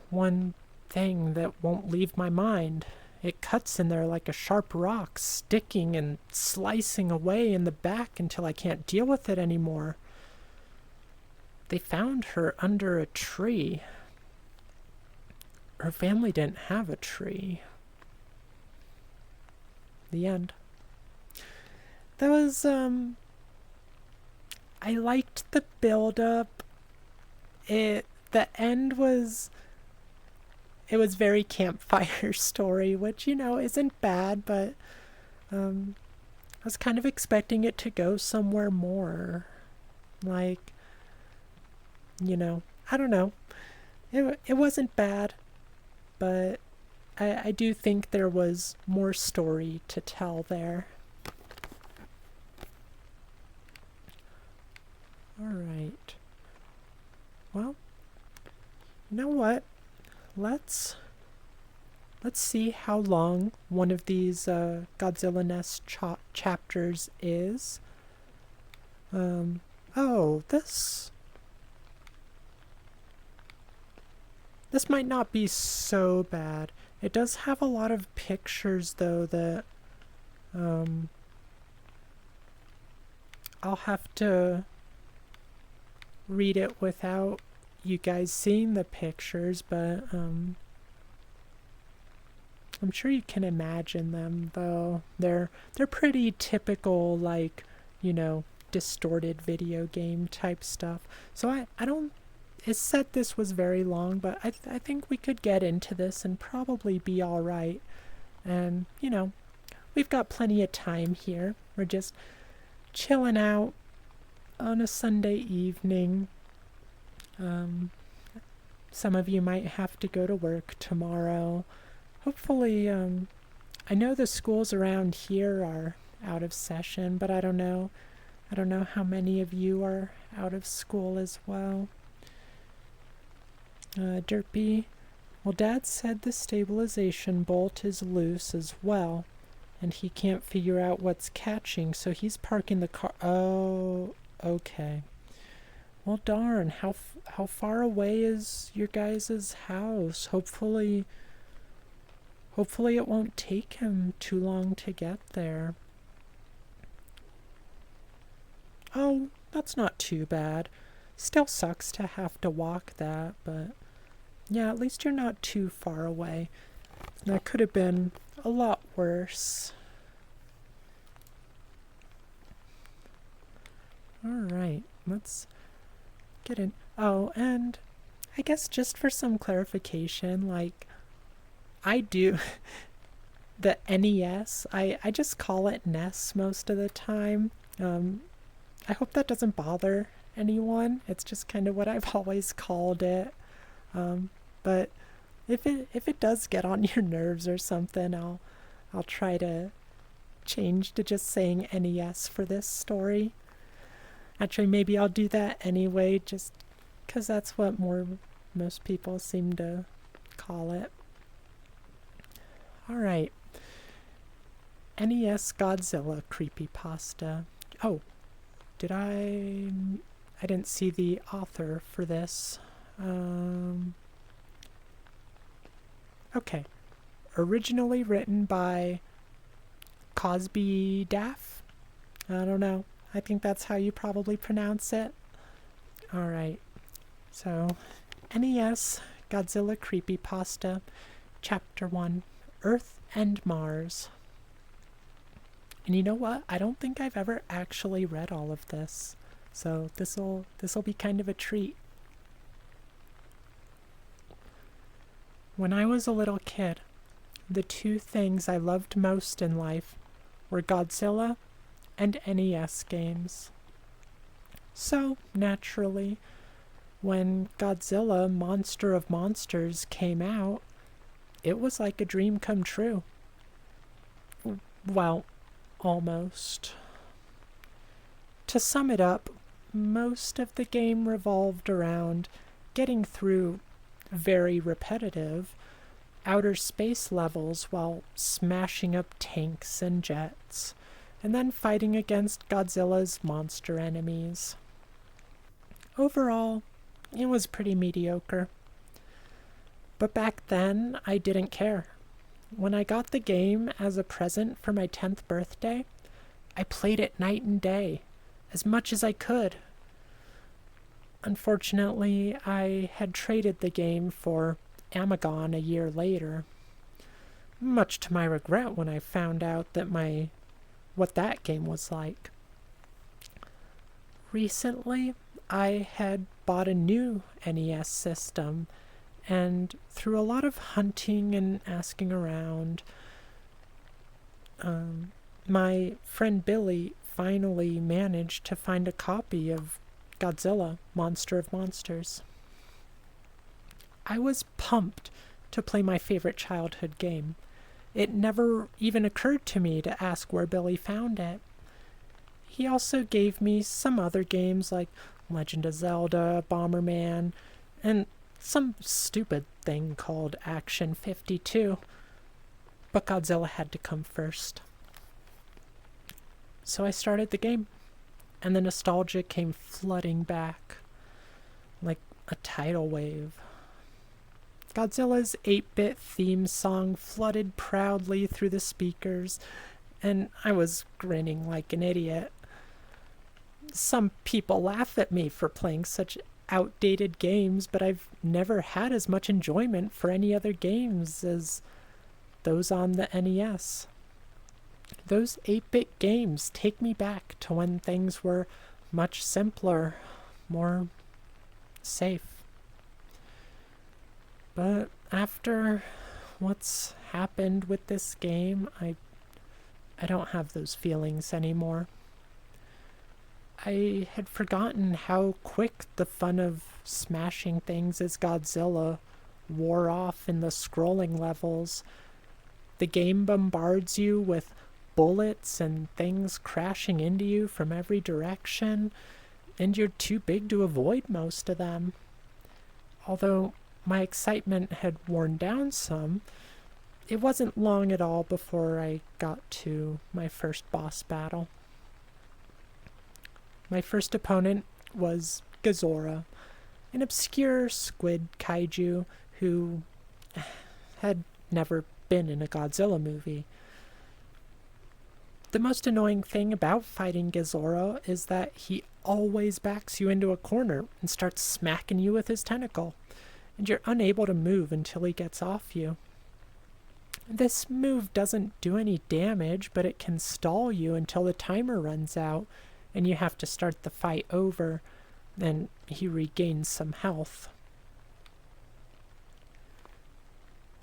one thing that won't leave my mind. It cuts in there like a sharp rock, sticking and slicing away in the back until I can't deal with it anymore. They found her under a tree. Her family didn't have a tree. The end. That was, I liked the build-up. The end was... It was very campfire story, which, isn't bad, but I was kind of expecting it to go somewhere more. Like, I don't know. It wasn't bad, but I do think there was more story to tell there. Alright. Well, you know what? Let's see how long one of these Godzilla NES chapters is. This might not be so bad. It does have a lot of pictures, though, that I'll have to read it without you guys seeing the pictures, but I'm sure you can imagine them, though. They're pretty typical, like, distorted video game type stuff. So I don't... It said this was very long, but I think we could get into this and probably be alright. And, we've got plenty of time here. We're just chilling out on a Sunday evening. Some of you might have to go to work tomorrow. Hopefully, I know the schools around here are out of session, but I don't know. I don't know how many of you are out of school as well. Derpy. Well, Dad said the stabilization bolt is loose as well, and he can't figure out what's catching, so he's parking the car. Oh, okay. Well, darn, how far away is your guys' house? Hopefully it won't take him too long to get there. Oh, that's not too bad. Still sucks to have to walk that, but yeah, at least you're not too far away. That could have been a lot worse. Alright, let's get in. Oh, and I guess just for some clarification, like, I do the NES, I just call it NES most of the time. I hope that doesn't bother anyone. It's just kind of what I've always called it. But if it does get on your nerves or something, I'll try to change to just saying NES for this story. Actually, maybe I'll do that anyway, just because that's what most people seem to call it. Alright. NES Godzilla Creepypasta. Oh, I didn't see the author for this. Okay. Originally written by Cosbydaf? I don't know. I think that's how you probably pronounce it. Alright. So, NES Godzilla Creepypasta, Chapter 1, Earth and Mars. And you know what? I don't think I've ever actually read all of this, so this'll be kind of a treat. When I was a little kid, the two things I loved most in life were Godzilla and NES games. So, naturally, when Godzilla Monster of Monsters came out, it was like a dream come true. Well, almost. To sum it up, most of the game revolved around getting through very repetitive outer space levels while smashing up tanks and jets, and then fighting against Godzilla's monster enemies. Overall, it was pretty mediocre. But back then, I didn't care. When I got the game as a present for my 10th birthday, I played it night and day, as much as I could. Unfortunately, I had traded the game for Amagon a year later, much to my regret when I found out what that game was like. Recently, I had bought a new NES system, and through a lot of hunting and asking around, my friend Billy finally managed to find a copy of Godzilla, Monster of Monsters. I was pumped to play my favorite childhood game. It never even occurred to me to ask where Billy found it. He also gave me some other games like Legend of Zelda, Bomberman, and some stupid thing called Action 52. But Godzilla had to come first. So I started the game, and the nostalgia came flooding back like a tidal wave. Godzilla's 8-bit theme song flooded proudly through the speakers, and I was grinning like an idiot. Some people laugh at me for playing such outdated games, but I've never had as much enjoyment for any other games as those on the NES. Those 8-bit games take me back to when things were much simpler, more safe. But after what's happened with this game, I don't have those feelings anymore. I had forgotten how quick the fun of smashing things as Godzilla wore off in the scrolling levels. The game bombards you with bullets and things crashing into you from every direction, and you're too big to avoid most of them. Although my excitement had worn down some, it wasn't long at all before I got to my first boss battle. My first opponent was Gazora, an obscure squid kaiju who had never been in a Godzilla movie. The most annoying thing about fighting Gazora is that he always backs you into a corner and starts smacking you with his tentacle, and you're unable to move until he gets off you. This move doesn't do any damage, but it can stall you until the timer runs out, and you have to start the fight over, and he regains some health.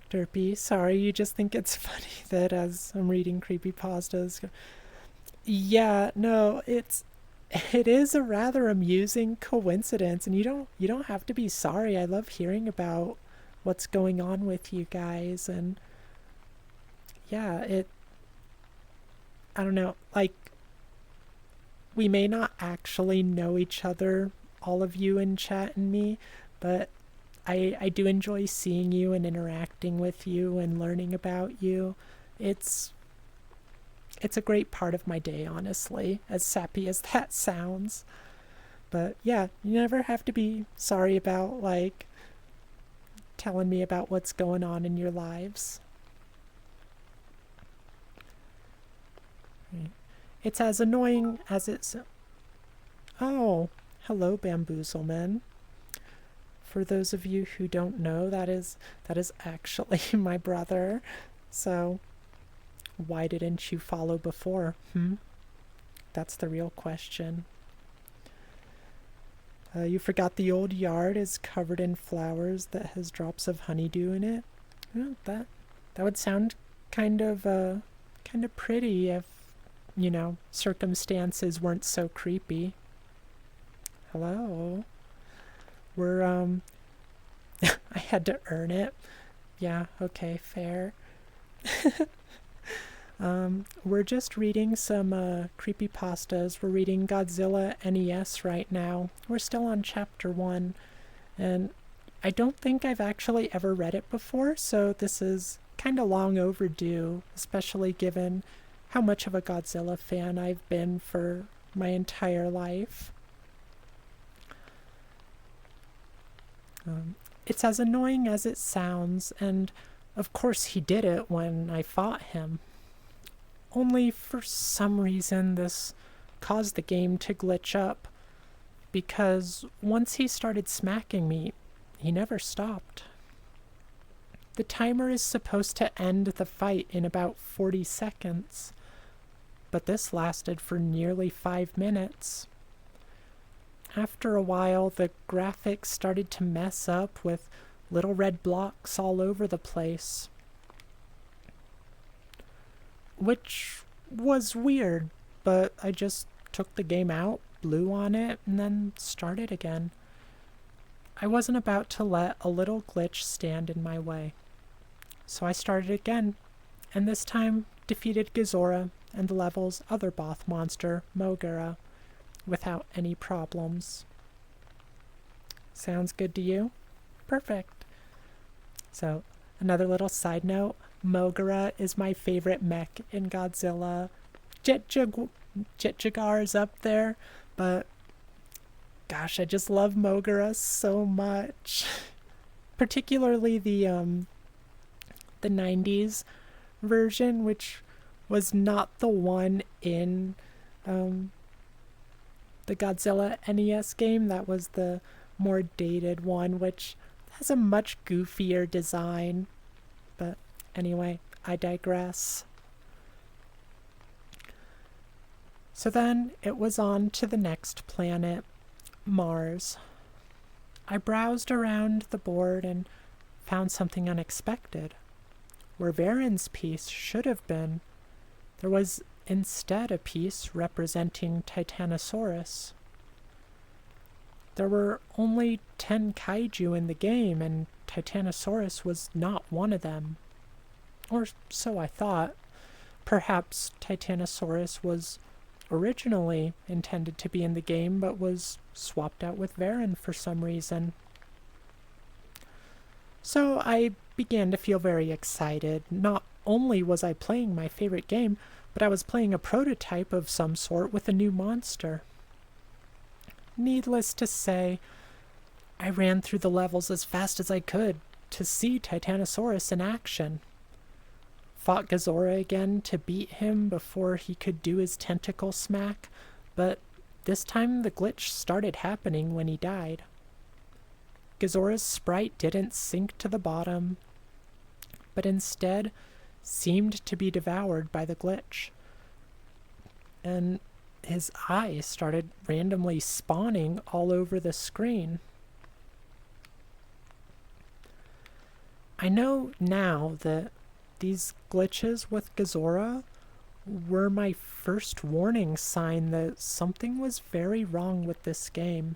Derpy, sorry, you just think it's funny that as I'm reading creepypastas. Yeah, no, it is a rather amusing coincidence, and you don't have to be sorry. I love hearing about what's going on with you guys, and yeah, I don't know, like, we may not actually know each other, all of you in chat and me, but I do enjoy seeing you and interacting with you and learning about you. It's a great part of my day, honestly, as sappy as that sounds. But yeah, you never have to be sorry about, like, telling me about what's going on in your lives. It's as annoying as it's... Oh, hello, Bamboozleman. For those of you who don't know, that is actually my brother. So why didn't you follow before? That's the real question. You forgot the old yard is covered in flowers that has drops of honeydew in it. Well, that would sound kind of pretty if, circumstances weren't so creepy. Hello. We're I had to earn it. Yeah, okay, fair. We're just reading some creepypastas. We're reading Godzilla NES right now. We're still on chapter 1, and I don't think I've actually ever read it before, so this is kind of long overdue, especially given how much of a Godzilla fan I've been for my entire life. It's as annoying as it sounds, and of course he did it when I fought him. Only for some reason this caused the game to glitch up, because once he started smacking me, he never stopped. The timer is supposed to end the fight in about 40 seconds, but this lasted for nearly 5 minutes. After a while, the graphics started to mess up with little red blocks all over the place, which was weird, but I just took the game out, blew on it, and then started again. I wasn't about to let a little glitch stand in my way. So I started again, and this time defeated Gazora and the level's other boss monster, Mogura, without any problems. Sounds good to you? Perfect. So, another little side note, Mogura is my favorite mech in Godzilla. Jet Jaguar's up there, but gosh, I just love Mogura so much. Particularly the 90s version, which was not the one in the Godzilla NES game. That was the more dated one, which has a much goofier design. But anyway, I digress. So then it was on to the next planet, Mars. I browsed around the board and found something unexpected. Where Varen's piece should have been, there was instead a piece representing Titanosaurus. There were only 10 kaiju in the game, and Titanosaurus was not one of them. Or so I thought. Perhaps Titanosaurus was originally intended to be in the game, but was swapped out with Varen for some reason. So I began to feel very excited. Not only was I playing my favorite game, but I was playing a prototype of some sort with a new monster. Needless to say, I ran through the levels as fast as I could to see Titanosaurus in action. Fought Gazora again to beat him before he could do his tentacle smack, but this time the glitch started happening when he died. Gazora's sprite didn't sink to the bottom, but instead seemed to be devoured by the glitch. And his eyes started randomly spawning all over the screen. I know now that these glitches with Gazora were my first warning sign that something was very wrong with this game.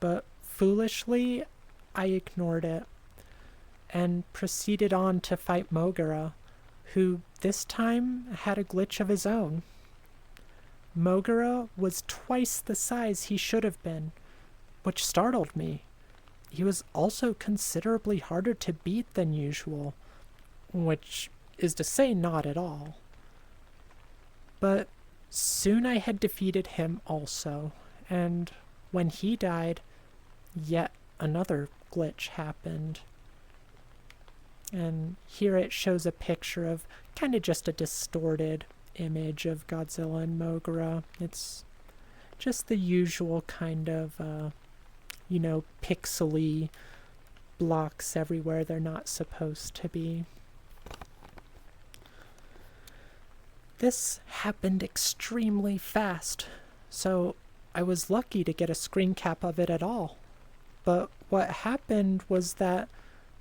But foolishly, I ignored it and proceeded on to fight Mogura, who this time had a glitch of his own. Mogura was twice the size he should have been, which startled me. He was also considerably harder to beat than usual, which is to say not at all. But soon I had defeated him also, and when he died, yet another glitch happened. And here it shows a picture of kind of just a distorted image of Godzilla and Mogura. It's just the usual kind of pixely blocks everywhere they're not supposed to be. This happened extremely fast, so I was lucky to get a screen cap of it at all. But what happened was that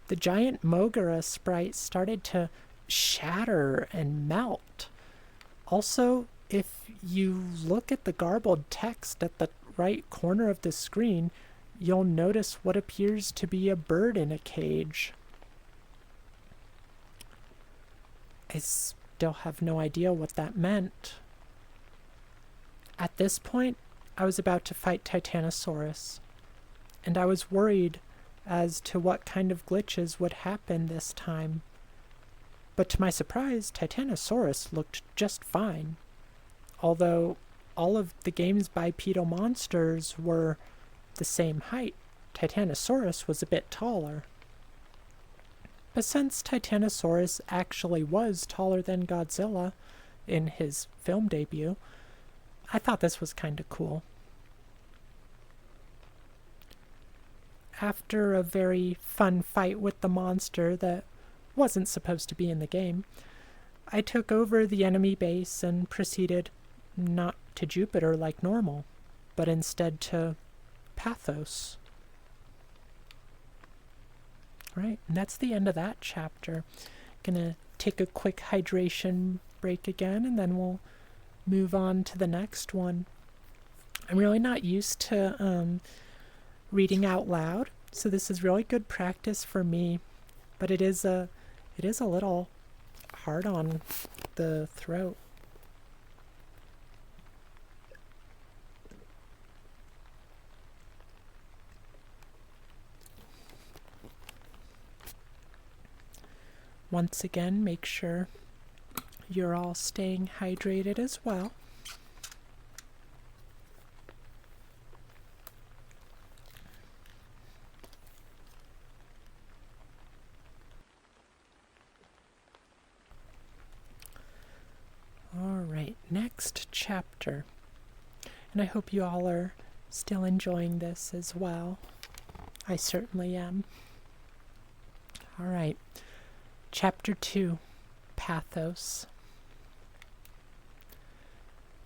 the giant Mogura sprite started to shatter and melt. Also, if you look at the garbled text at the right corner of the screen, you'll notice what appears to be a bird in a cage. I still have no idea what that meant. At this point, I was about to fight Titanosaurus, and I was worried as to what kind of glitches would happen this time. But to my surprise, Titanosaurus looked just fine. Although all of the game's bipedal monsters were the same height, Titanosaurus was a bit taller. But since Titanosaurus actually was taller than Godzilla in his film debut, I thought this was kinda cool. After a very fun fight with the monster that wasn't supposed to be in the game, I took over the enemy base and proceeded not to Jupiter like normal, but instead to Pathos. Right, and that's the end of that chapter. Gonna take a quick hydration break again, and then we'll move on to the next one. I'm really not used to reading out loud, so this is really good practice for me, but it is a little hard on the throat. Once again, make sure you're all staying hydrated as well. Alright, next chapter. And I hope you all are still enjoying this as well. I certainly am. Alright. Chapter 2, Pathos.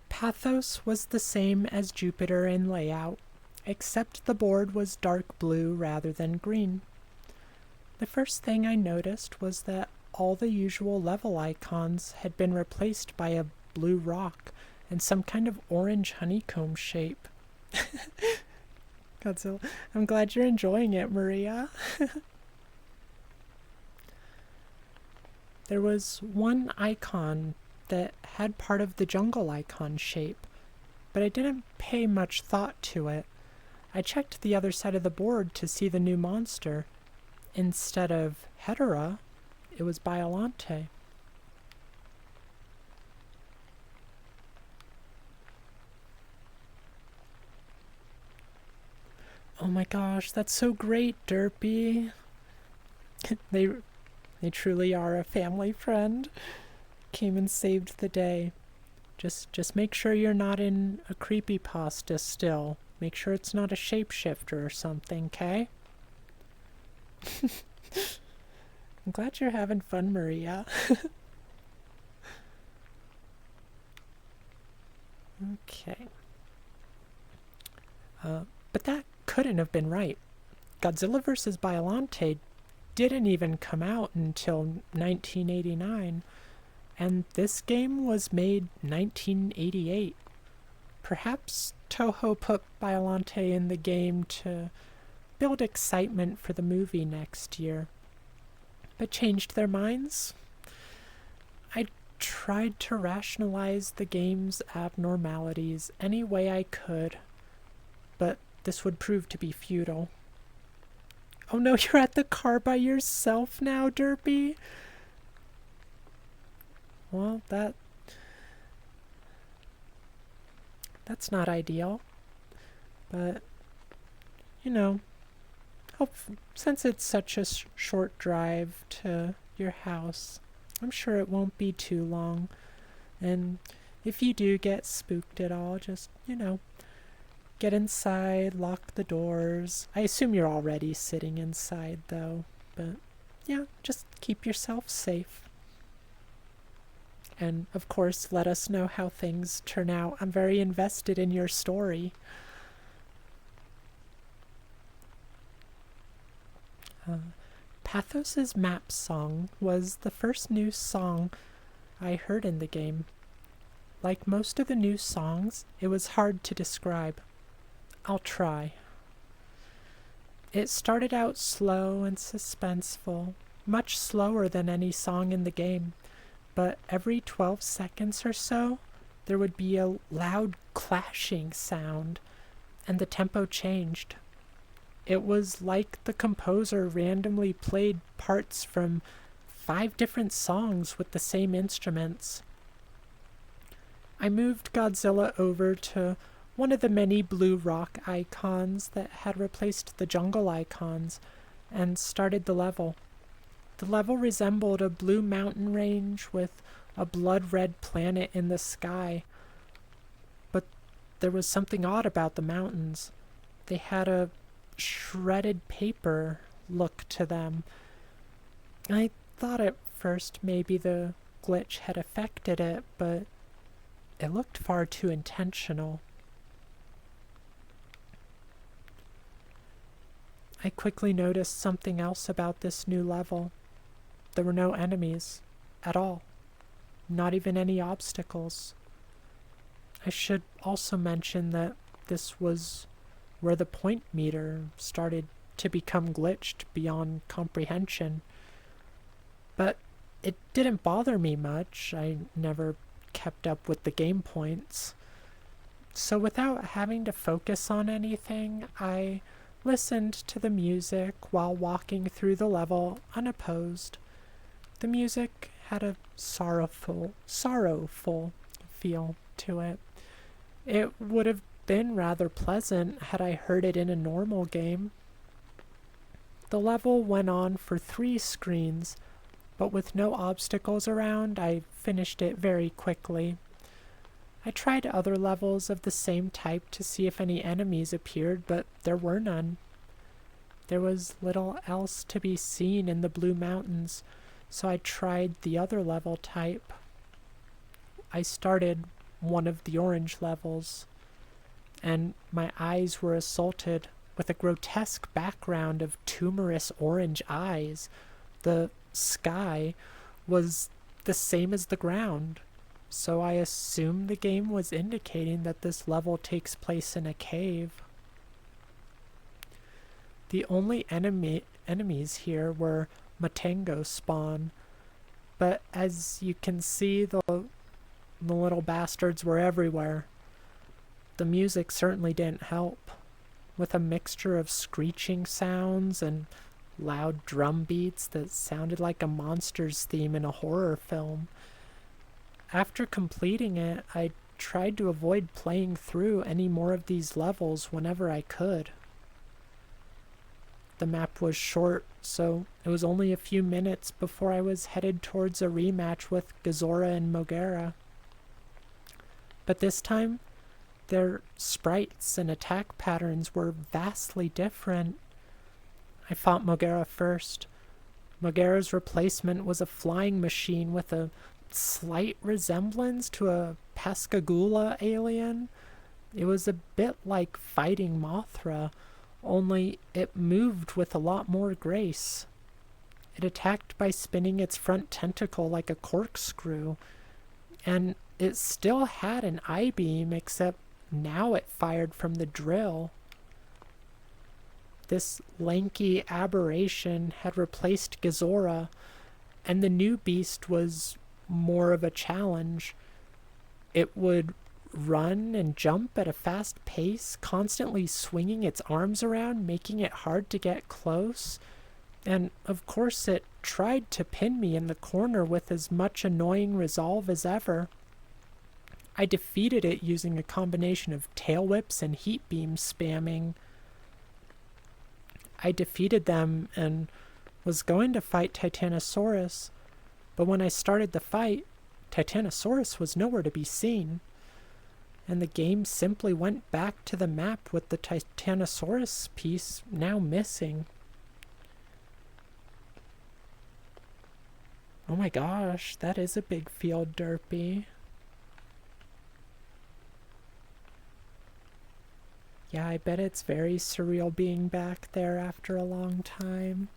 Pathos was the same as Jupiter in layout, except the board was dark blue rather than green. The first thing I noticed was that all the usual level icons had been replaced by a blue rock and some kind of orange honeycomb shape. Godzilla, I'm glad you're enjoying it, Maria. There was one icon that had part of the jungle icon shape, but I didn't pay much thought to it. I checked the other side of the board to see the new monster. Instead of Hedera, it was Biollante. Oh my gosh, that's so great, Derpy. They truly are a family friend. Came and saved the day. Just make sure you're not in a creepypasta still. Make sure it's not a shapeshifter or something, okay? I'm glad you're having fun, Maria. Okay. But that couldn't have been right. Godzilla vs. Biollante didn't even come out until 1989, and this game was made 1988. Perhaps Toho put Biollante in the game to build excitement for the movie next year, but changed their minds? I tried to rationalize the game's abnormalities any way I could, but this would prove to be futile. Oh no, you're at the car by yourself now, Derpy? Well, that's not ideal. But, since it's such a short drive to your house, I'm sure it won't be too long. And if you do get spooked at all, just, get inside, lock the doors. I assume you're already sitting inside, though. But yeah, just keep yourself safe. And of course, let us know how things turn out. I'm very invested in your story. Pathos's map song was the first new song I heard in the game. Like most of the new songs, it was hard to describe. I'll try. It started out slow and suspenseful, much slower than any song in the game, but every 12 seconds or so, there would be a loud clashing sound, and the tempo changed. It was like the composer randomly played parts from 5 different songs with the same instruments. I moved Godzilla over to one of the many blue rock icons that had replaced the jungle icons, and started the level. The level resembled a blue mountain range with a blood-red planet in the sky. But there was something odd about the mountains. They had a shredded paper look to them. I thought at first maybe the glitch had affected it, but it looked far too intentional. I quickly noticed something else about this new level. There were no enemies at all, not even any obstacles. I should also mention that this was where the point meter started to become glitched beyond comprehension. But it didn't bother me much. I never kept up with the game points. So without having to focus on anything, I listened to the music while walking through the level unopposed. The music had a sorrowful feel to it. It would have been rather pleasant had I heard it in a normal game. The level went on for 3 screens, but with no obstacles around, I finished it very quickly. I tried other levels of the same type to see if any enemies appeared, but there were none. There was little else to be seen in the Blue Mountains, so I tried the other level type. I started one of the orange levels, and my eyes were assaulted with a grotesque background of tumorous orange eyes. The sky was the same as the ground, so I assumed the game was indicating that this level takes place in a cave. The only enemies here were Matango spawn, but as you can see, the little bastards were everywhere. The music certainly didn't help, with a mixture of screeching sounds and loud drum beats that sounded like a monster's theme in a horror film. After completing it, I tried to avoid playing through any more of these levels whenever I could. The map was short, so it was only a few minutes before I was headed towards a rematch with Gazora and Mogera. But this time, their sprites and attack patterns were vastly different. I fought Mogera first. Mogera's replacement was a flying machine with a slight resemblance to a Pascagoula alien. It was a bit like fighting Mothra, only it moved with a lot more grace. It attacked by spinning its front tentacle like a corkscrew, and it still had an I-beam, except now it fired from the drill. This lanky aberration had replaced Gazora, and the new beast was more of a challenge. It would run and jump at a fast pace, constantly swinging its arms around, making it hard to get close. And of course it tried to pin me in the corner with as much annoying resolve as ever. I defeated it using a combination of tail whips and heat beam spamming. I defeated them and was going to fight Titanosaurus, but when I started the fight, Titanosaurus was nowhere to be seen. and the game simply went back to the map with the Titanosaurus piece now missing. Oh my gosh, that is a big field, Derpy. Yeah, I bet it's very surreal being back there after a long time.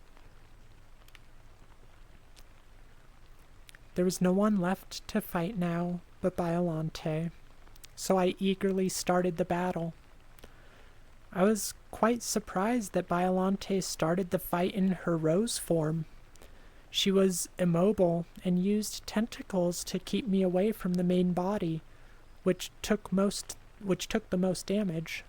There was no one left to fight now but Biollante, so I eagerly started the battle. I was quite surprised that Biollante started the fight in her rose form. She was immobile and used tentacles to keep me away from the main body, which took the most damage.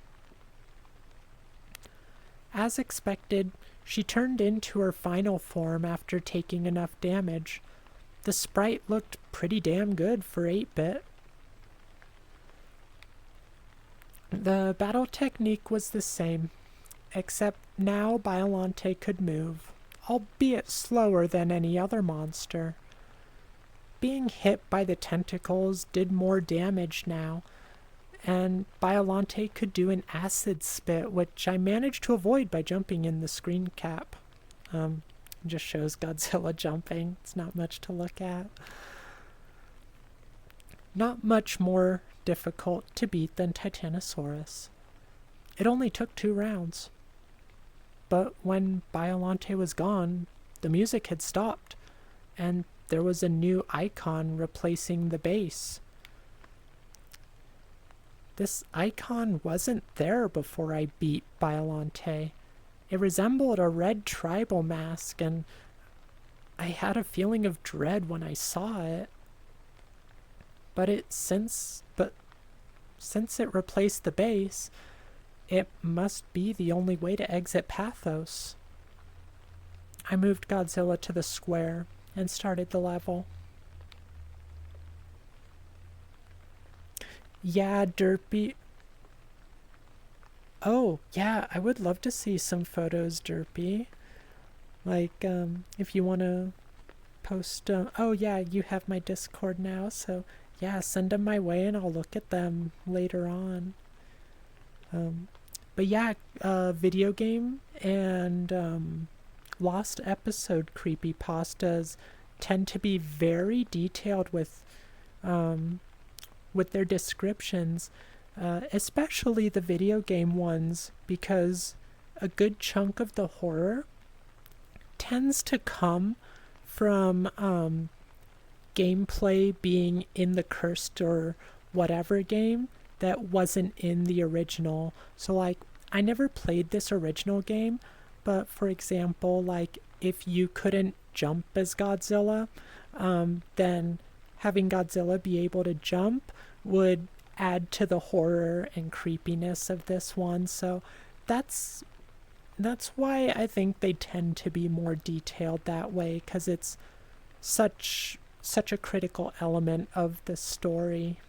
As expected, she turned into her final form after taking enough damage. The sprite looked pretty damn good for 8-bit. The battle technique was the same, except now Biollante could move, albeit slower than any other monster. Being hit by the tentacles did more damage now, and Biollante could do an acid spit, which I managed to avoid by jumping in the screen cap. Just shows Godzilla jumping. It's not much to look at. Not much more difficult to beat than Titanosaurus. It only took 2 rounds. But when Biollante was gone, the music had stopped, and there was a new icon replacing the base. This icon wasn't there before I beat Biollante. It resembled a red tribal mask, and I had a feeling of dread when I saw it. But since it replaced the base, it must be the only way to exit Pathos. I moved Godzilla to the square and started the level. Yeah, Derpy. Oh, yeah, I would love to see some photos, Derpy. Like, if you want to post... oh, yeah, you have my Discord now, so yeah, send them my way and I'll look at them later on. But yeah, video game and lost episode creepypastas tend to be very detailed with their descriptions, especially the video game ones, because a good chunk of the horror tends to come from gameplay being in the cursed or whatever game that wasn't in the original. So like, I never played this original game, but for example, like if you couldn't jump as Godzilla, then having Godzilla be able to jump would add to the horror and creepiness of this one. So that's why I think they tend to be more detailed that way, because it's such a critical element of the story.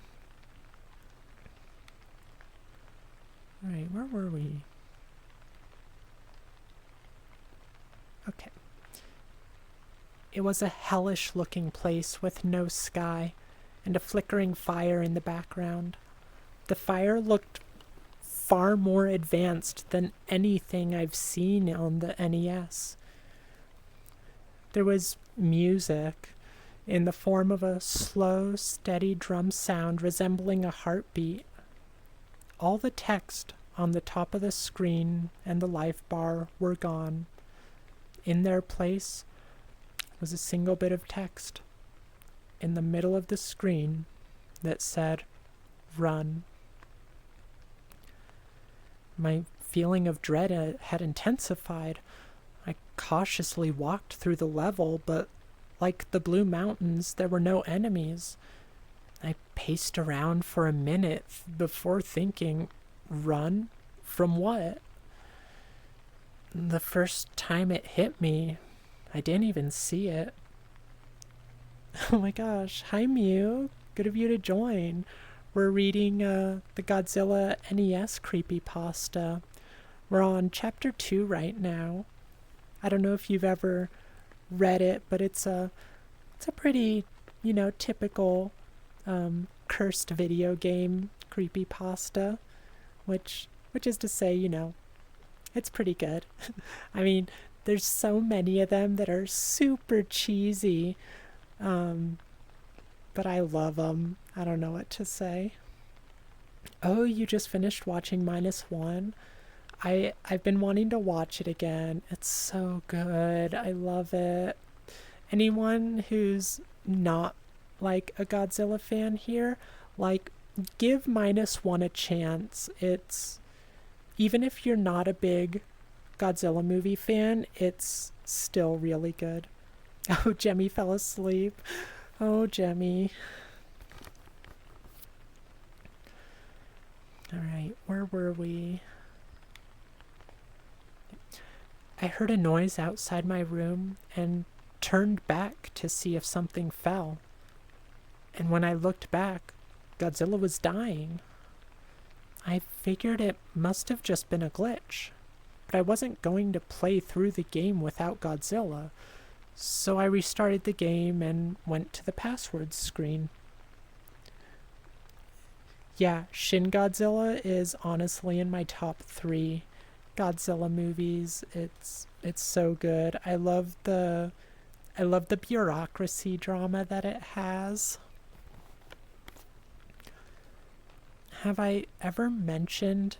Right, where were we? Okay. It was a hellish looking place with no sky and a flickering fire in the background. The fire looked far more advanced than anything I've seen on the NES. There was music in the form of a slow, steady drum sound resembling a heartbeat. All the text on the top of the screen and the life bar were gone. In their place was a single bit of text in the middle of the screen that said, "Run." My feeling of dread had intensified. I cautiously walked through the level, but like the Blue Mountains, there were no enemies. I paced around for a minute before thinking, run? From what? The first time it hit me, I didn't even see it. Oh my gosh, hi Mew, good of you to join. We're reading the Godzilla NES Creepypasta. We're on chapter 2 right now. I don't know if you've ever read it, but it's a pretty, typical cursed video game Creepypasta, which is to say, it's pretty good. I mean, there's so many of them that are super cheesy, but I love them. I don't know what to say. Oh, you just finished watching -1? I've been wanting to watch it again. It's so good. I love it. Anyone who's not like a Godzilla fan here, like, give -1 a chance. It's, even if you're not a big Godzilla movie fan, it's still really good. Oh, Jemmy fell asleep. Oh, Jemmy. Alright, where were we? I heard a noise outside my room and turned back to see if something fell. And when I looked back, Godzilla was dying. I figured it must have just been a glitch, but I wasn't going to play through the game without Godzilla, so I restarted the game and went to the passwords screen. Yeah, Shin Godzilla is honestly in my top 3 Godzilla movies. It's so good. I love the bureaucracy drama that it has. Have I ever mentioned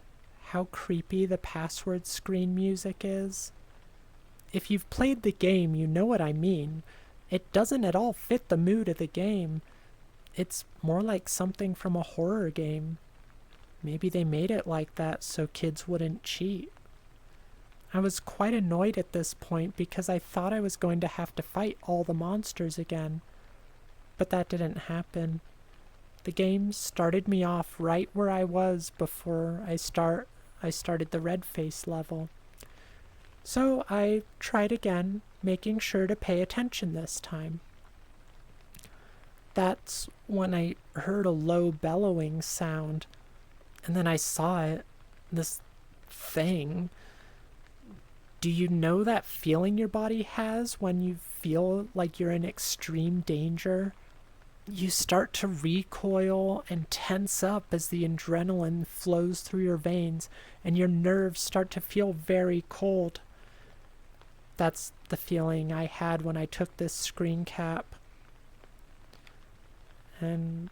how creepy the password screen music is? If you've played the game, you know what I mean. It doesn't at all fit the mood of the game. It's more like something from a horror game. Maybe they made it like that so kids wouldn't cheat. I was quite annoyed at this point because I thought I was going to have to fight all the monsters again. But that didn't happen. The game started me off right where I was before I started the red face level. So I tried again, making sure to pay attention this time. That's when I heard a low bellowing sound, and then I saw it, this thing. Do you know that feeling your body has when you feel like you're in extreme danger? You start to recoil and tense up as the adrenaline flows through your veins, and your nerves start to feel very cold. That's the feeling I had when I took this screen cap. And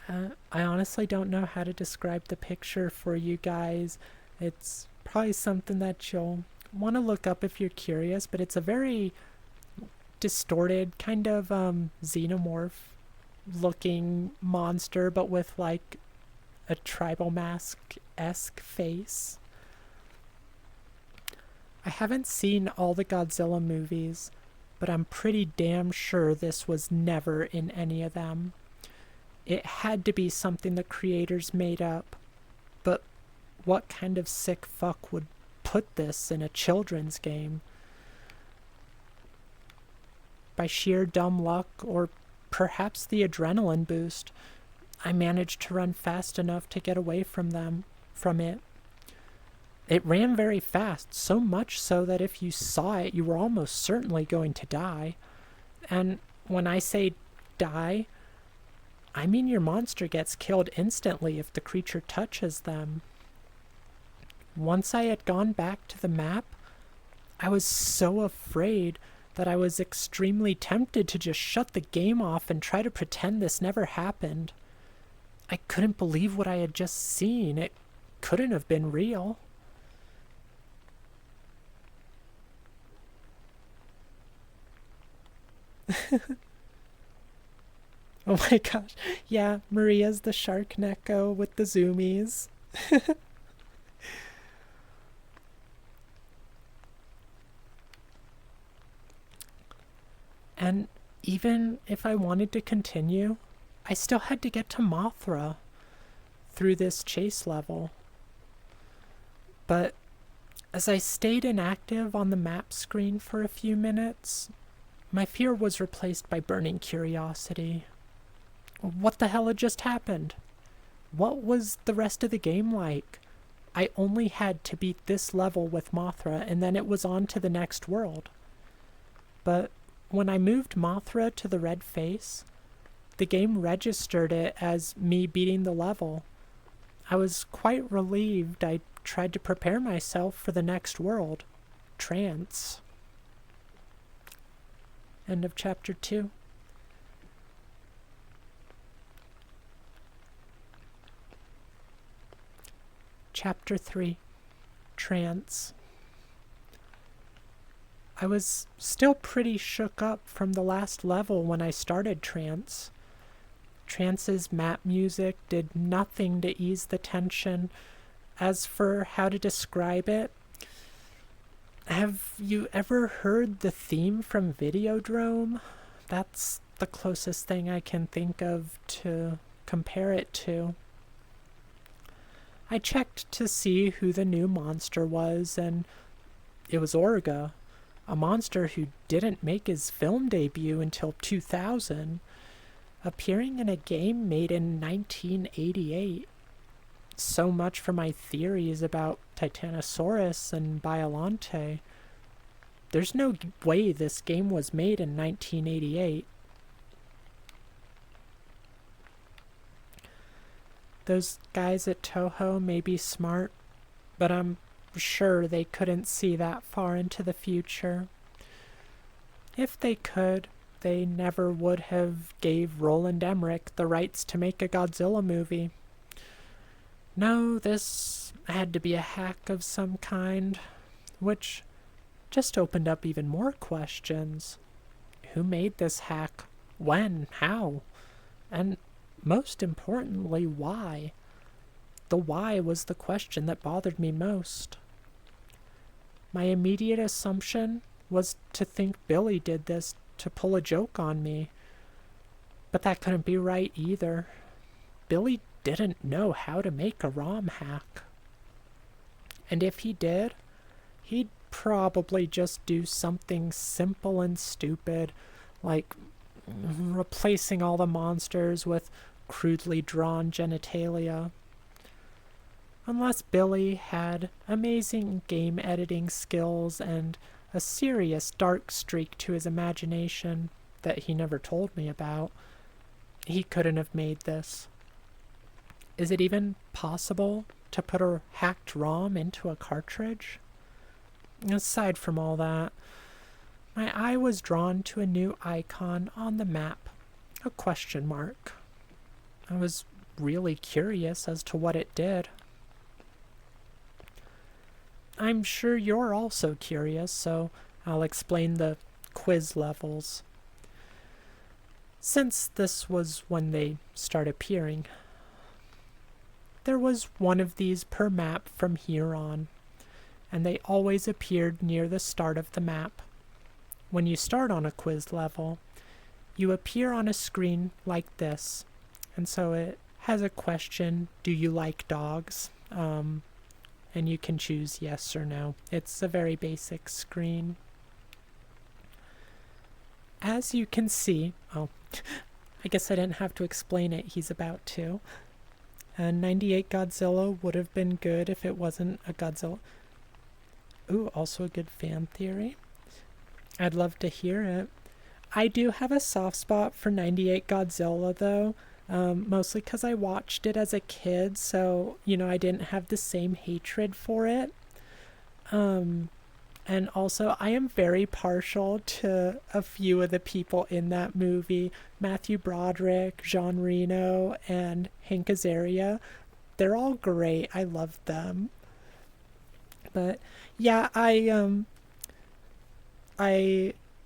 I honestly don't know how to describe the picture for you guys. It's probably something that you'll want to look up if you're curious, but it's a very distorted kind of xenomorph looking monster, but with like a tribal mask-esque face. I haven't seen all the Godzilla movies, but I'm pretty damn sure this was never in any of them. It had to be something the creators made up, but what kind of sick fuck would put this in a children's game? By sheer dumb luck, or perhaps the adrenaline boost, I managed to run fast enough to get away from it. It ran very fast, so much so that if you saw it, you were almost certainly going to die. And when I say die, I mean your monster gets killed instantly if the creature touches them. Once I had gone back to the map, I was so afraid that I was extremely tempted to just shut the game off and try to pretend this never happened. I couldn't believe what I had just seen. It couldn't have been real. Oh my gosh. Yeah, Maria's the shark Neko with the zoomies. And even if I wanted to continue, I still had to get to Mothra through this chase level. But as I stayed inactive on the map screen for a few minutes, my fear was replaced by burning curiosity. What the hell had just happened? What was the rest of the game like? I only had to beat this level with Mothra, and then it was on to the next world. But when I moved Mothra to the red face, the game registered it as me beating the level, I was quite relieved. I tried to prepare myself for the next world. Trance. End of chapter 2. Chapter 3. Trance. I was still pretty shook up from the last level when I started Trance. Trance's map music did nothing to ease the tension. As for how to describe it, have you ever heard the theme from Videodrome? That's the closest thing I can think of to compare it to. I checked to see who the new monster was, and it was Orga, a monster who didn't make his film debut until 2000, appearing in a game made in 1988. So much for my theories about Titanosaurus and Biolante. There's no way this game was made in 1988. Those guys at Toho may be smart, but I'm sure they couldn't see that far into the future. If they could, they never would have gave Roland Emmerich the rights to make a Godzilla movie. No, this had to be a hack of some kind, which just opened up even more questions. Who made this hack? When? How? And most importantly, why? The why was the question that bothered me most. My immediate assumption was to think Billy did this to pull a joke on me. But that couldn't be right either. Billy didn't know how to make a ROM hack. And if he did, he'd probably just do something simple and stupid, like replacing all the monsters with crudely drawn genitalia. Unless Billy had amazing game editing skills and a serious dark streak to his imagination that he never told me about, he couldn't have made this. Is it even possible to put a hacked ROM into a cartridge? Aside from all that, my eye was drawn to a new icon on the map, a question mark. I was really curious as to what it did. I'm sure you're also curious, so I'll explain the quiz levels. Since this was when they start appearing, there was one of these per map from here on, and they always appeared near the start of the map. When you start on a quiz level, you appear on a screen like this, and so it has a question, do you like dogs? And you can choose yes or no. It's a very basic screen. As you can see, I guess I didn't have to explain it, he's about to. 98 Godzilla would have been good if it wasn't a Godzilla. Ooh, also a good fan theory. I'd love to hear it. I do have a soft spot for 98 Godzilla though. Mostly because I watched it as a kid, so, I didn't have the same hatred for it. And also, I am very partial to a few of the people in that movie. Matthew Broderick, Jean Reno, and Hank Azaria. They're all great. I love them. But, yeah, I'll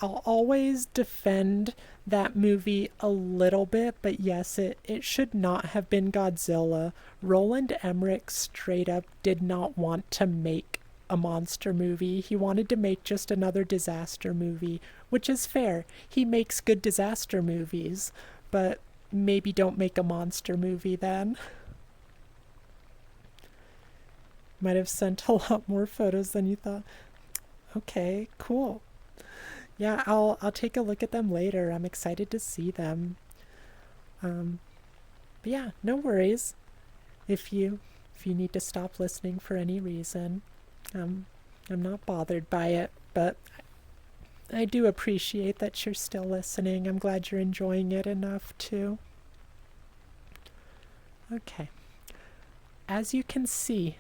always defend that movie a little bit, but yes, it should not have been Godzilla. Roland Emmerich straight up did not want to make a monster movie. He wanted to make just another disaster movie, which is fair. He makes good disaster movies, but maybe don't make a monster movie then. Might have sent a lot more photos than you thought. Okay, cool. Yeah, I'll take a look at them later. I'm excited to see them. But yeah, no worries. If you need to stop listening for any reason, I'm not bothered by it. But I do appreciate that you're still listening. I'm glad you're enjoying it enough too. Okay. as you can see,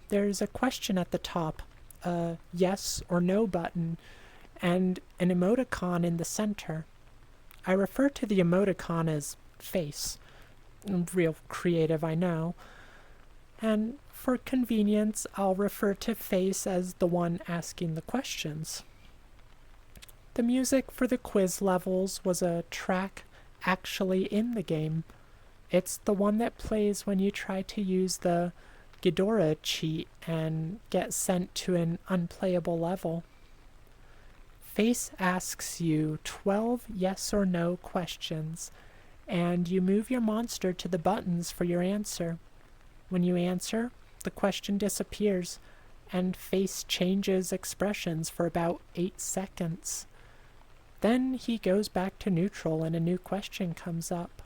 there's a question at the top, a yes or no button, and an emoticon in the center. I refer to the emoticon as face. Real creative, I know. And for convenience, I'll refer to face as the one asking the questions. The music for the quiz levels was a track actually in the game. It's the one that plays when you try to use the Ghidorah cheat and get sent to an unplayable level. Face asks you 12 yes or no questions, and you move your monster to the buttons for your answer. When you answer, the question disappears, and Face changes expressions for about 8 seconds. Then he goes back to neutral and a new question comes up.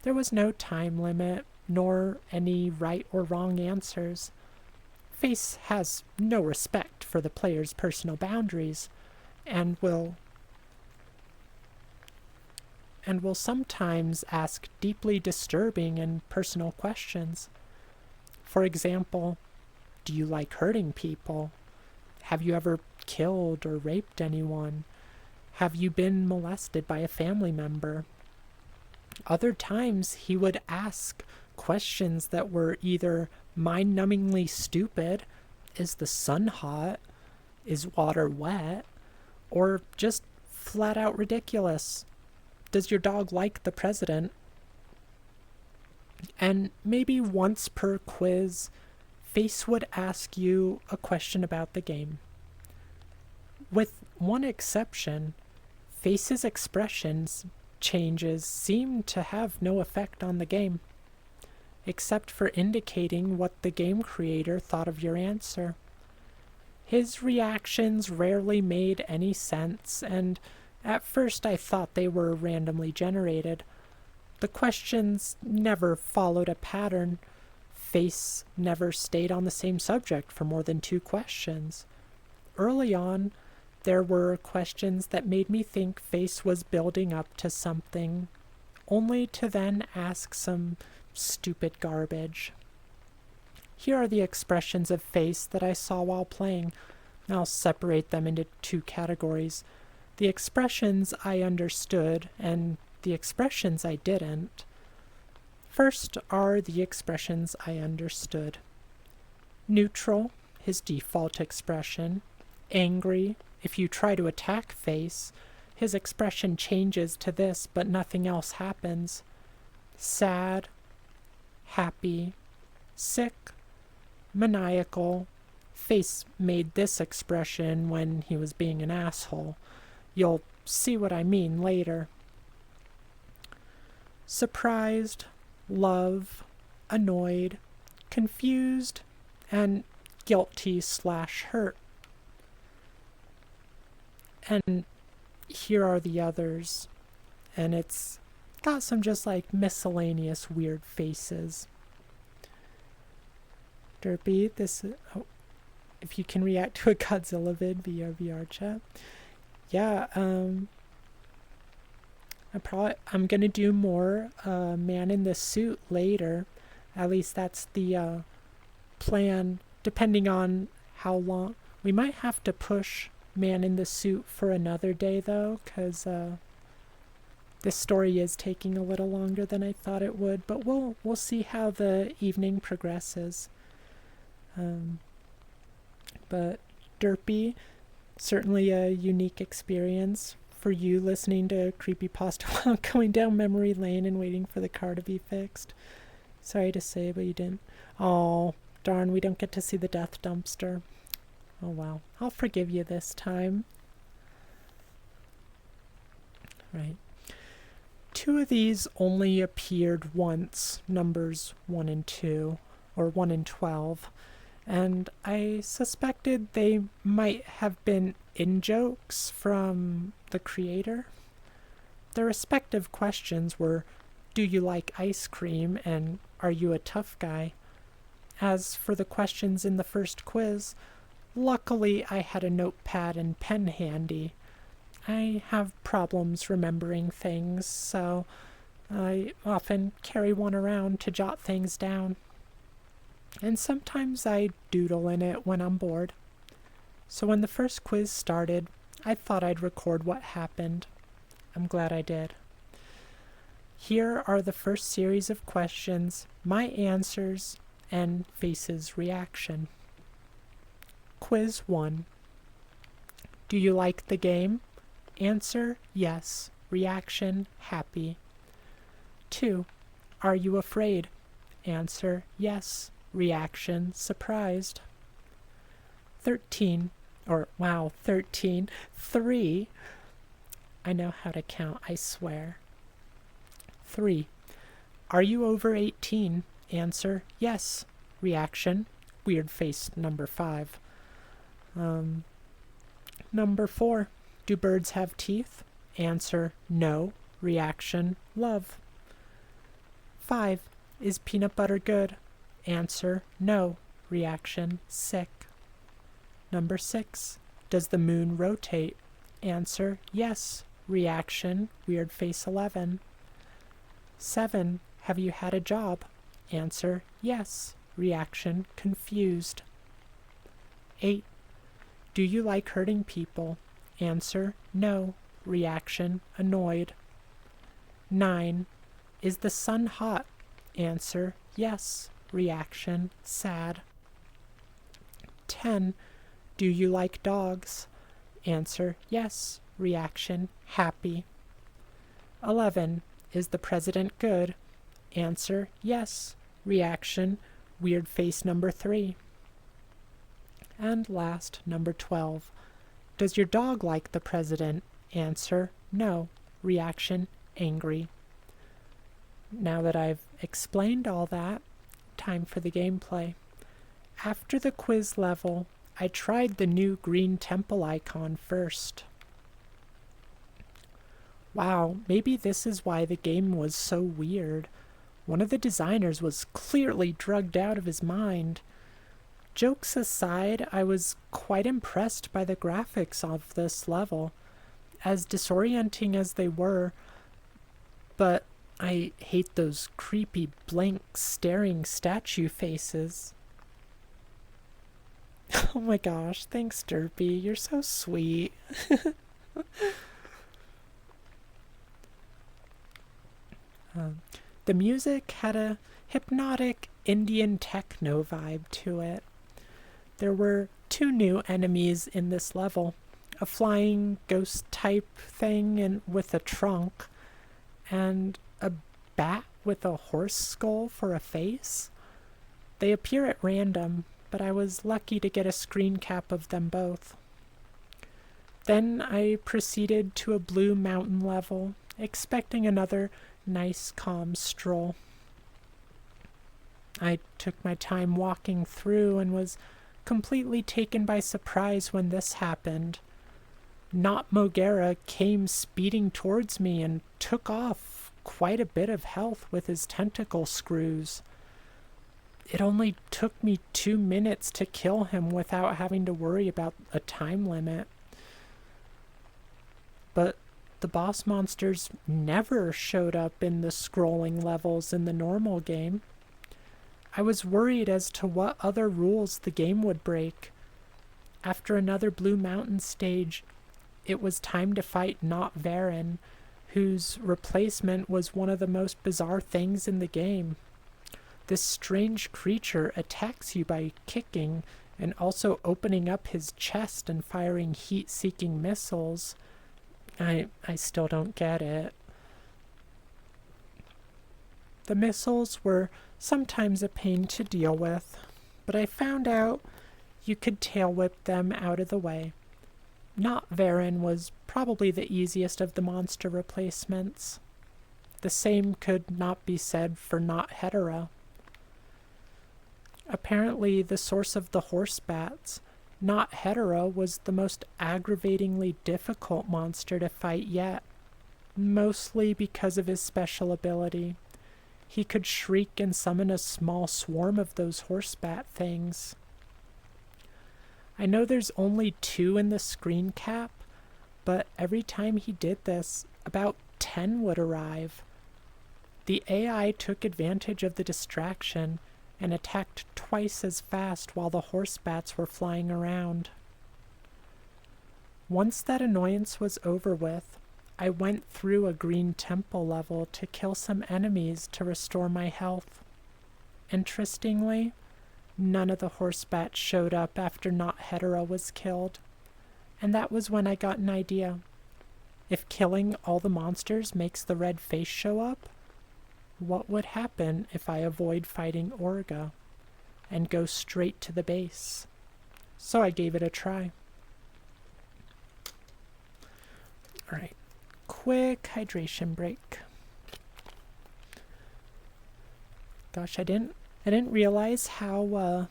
There was no time limit, nor any right or wrong answers. Face has no respect for the player's personal boundaries, and will sometimes ask deeply disturbing and personal questions. For example, do you like hurting people? Have you ever killed or raped anyone? Have you been molested by a family member? Other times he would ask questions that were either mind-numbingly stupid, is the sun hot, is water wet, or just flat out ridiculous. Does your dog like the president? And maybe once per quiz, Face would ask you a question about the game. With one exception, Face's expressions changes seem to have no effect on the game, except for indicating what the game creator thought of your answer. His reactions rarely made any sense, and at first I thought they were randomly generated. The questions never followed a pattern. Face never stayed on the same subject for more than 2 questions. Early on, there were questions that made me think Face was building up to something, only to then ask some stupid garbage. Here are the expressions of Face that I saw while playing. I'll separate them into 2 categories. The expressions I understood and the expressions I didn't. First are the expressions I understood. Neutral, his default expression. Angry, if you try to attack Face, his expression changes to this, but nothing else happens. Sad, happy, sick, maniacal. Face made this expression when he was being an asshole. You'll see what I mean later. Surprised, love, annoyed, confused, and guilty/hurt. And here are the others. And it's got some just like miscellaneous weird faces. Derpy, if you can react to a Godzilla vid via VR chat. Yeah, I'm gonna do more Man in the Suit later. At least that's the plan, depending on how long. We might have to push Man in the Suit for another day though, because this story is taking a little longer than I thought it would, but we'll see how the evening progresses. But Derpy, certainly a unique experience for you listening to Creepypasta while going down memory lane and waiting for the car to be fixed. Sorry to say, but you didn't. Oh, darn, we don't get to see the death dumpster. Oh well, I'll forgive you this time. Right. 2 of these only appeared once, numbers 1 and 2, or 1 and 12. And I suspected they might have been in-jokes from the creator. The respective questions were, do you like ice cream, and are you a tough guy? As for the questions in the first quiz, luckily I had a notepad and pen handy. I have problems remembering things, so I often carry one around to jot things down. and sometimes I doodle in it when I'm bored. So when the first quiz started, I thought I'd record what happened. I'm glad I did. Here are the first series of questions, my answers, and Face's reaction. Quiz 1. Do you like the game? Answer, yes. Reaction, happy. 2. Are you afraid? Answer, yes. Reaction, surprised. 13. 3. I know how to count, I swear. 3. Are you over 18? Answer, yes. Reaction, weird face number 5. Number 4. Do birds have teeth? Answer, no. Reaction, love. 5. Is peanut butter good? Answer, no. Reaction, sick. Number 6. Does the moon rotate? Answer, yes. Reaction, weird face 11. 7. Have you had a job? Answer, yes. Reaction, confused. 8. Do you like hurting people? Answer, no. Reaction, annoyed. 9. Is the sun hot? Answer, yes. Reaction, sad. 10. Do you like dogs? Answer, yes. Reaction, happy. 11. Is the president good? Answer, yes. Reaction, weird face number 3. And last, number 12. Does your dog like the president? Answer, no. Reaction, angry. Now that I've explained all that, time for the gameplay. After the quiz level, I tried the new green temple icon first. Wow, maybe this is why the game was so weird. One of the designers was clearly drugged out of his mind. Jokes aside, I was quite impressed by the graphics of this level, as disorienting as they were, but I hate those creepy, blank, staring statue faces. Oh my gosh, thanks Derpy, you're so sweet. The music had a hypnotic Indian techno vibe to it. There were 2 new enemies in this level, a flying ghost type thing and with a trunk, and a bat with a horse skull for a face. They appear at random, but I was lucky to get a screen cap of them both. Then I proceeded to a blue mountain level, expecting another nice calm stroll. I took my time walking through and was completely taken by surprise when this happened. Not Mogera came speeding towards me and took off quite a bit of health with his tentacle screws. It only took me 2 minutes to kill him without having to worry about a time limit. But the boss monsters never showed up in the scrolling levels in the normal game. I was worried as to what other rules the game would break. After another Blue Mountain stage, it was time to fight Not Varen, whose replacement was one of the most bizarre things in the game. This strange creature attacks you by kicking and also opening up his chest and firing heat-seeking missiles. I still don't get it. The missiles were sometimes a pain to deal with, but I found out you could tail whip them out of the way. Not Varen was probably the easiest of the monster replacements. The same could not be said for Not Hetera. Apparently, the source of the horse bats, Not Hetera, was the most aggravatingly difficult monster to fight yet, mostly because of his special ability. He could shriek and summon a small swarm of those horse bat things. I know there's only 2 in the screen cap, but every time he did this, about 10 would arrive. The AI took advantage of the distraction and attacked twice as fast while the horse bats were flying around. Once that annoyance was over with, I went through a green temple level to kill some enemies to restore my health. Interestingly, none of the horse bats showed up after Not Hetera was killed, and that was when I got an idea. If killing all the monsters makes the red face show up, what would happen if I avoid fighting Orga and go straight to the base? So I gave it a try. Alright, quick hydration break. Gosh, I didn't realize how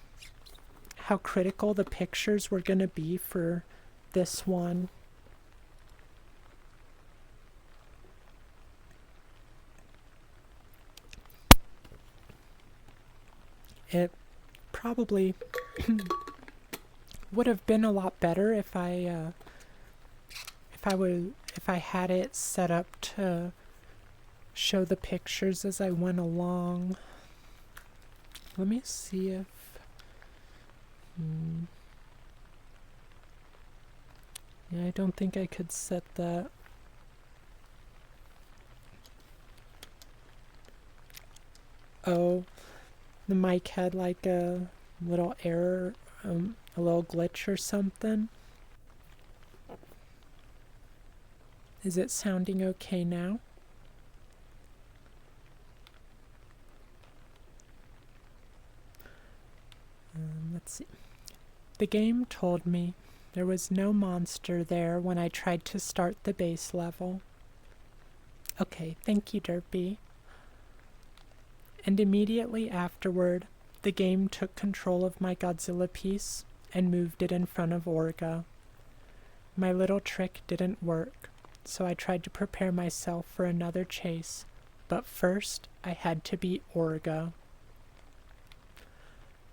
critical the pictures were going to be for this one. It probably would have been a lot better if I had it set up to show the pictures as I went along. Let me see if yeah, I don't think I could set that. Oh, the mic had like a little error, a little glitch or something. Is it sounding okay now? Let's see. The game told me there was no monster there when I tried to start the base level. Okay, thank you, Derpy. And immediately afterward, the game took control of my Godzilla piece and moved it in front of Orga. My little trick didn't work, so I tried to prepare myself for another chase, but first I had to beat Orga.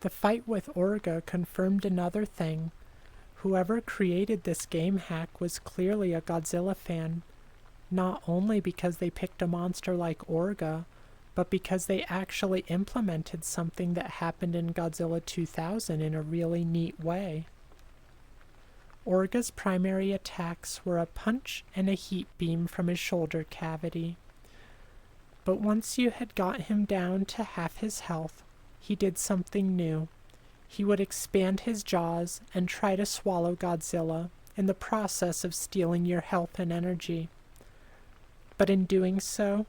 The fight with Orga confirmed another thing. Whoever created this game hack was clearly a Godzilla fan, not only because they picked a monster like Orga, but because they actually implemented something that happened in Godzilla 2000 in a really neat way. Orga's primary attacks were a punch and a heat beam from his shoulder cavity. But once you had got him down to half his health, he did something new. He would expand his jaws and try to swallow Godzilla, in the process of stealing your health and energy. But in doing so,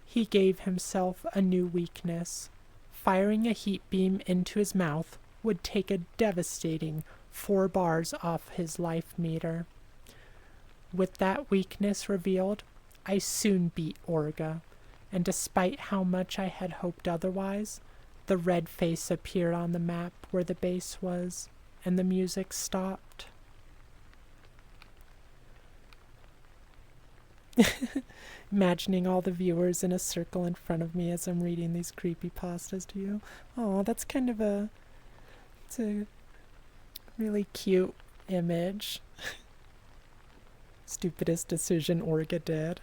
he gave himself a new weakness. Firing a heat beam into his mouth would take a devastating 4 bars off his life meter. With that weakness revealed, I soon beat Orga, and despite how much I had hoped otherwise, the red face appeared on the map where the base was, and the music stopped. Imagining all the viewers in a circle in front of me as I'm reading these creepypastas to you. Oh, that's kind of it's a really cute image. Stupidest decision Orga did.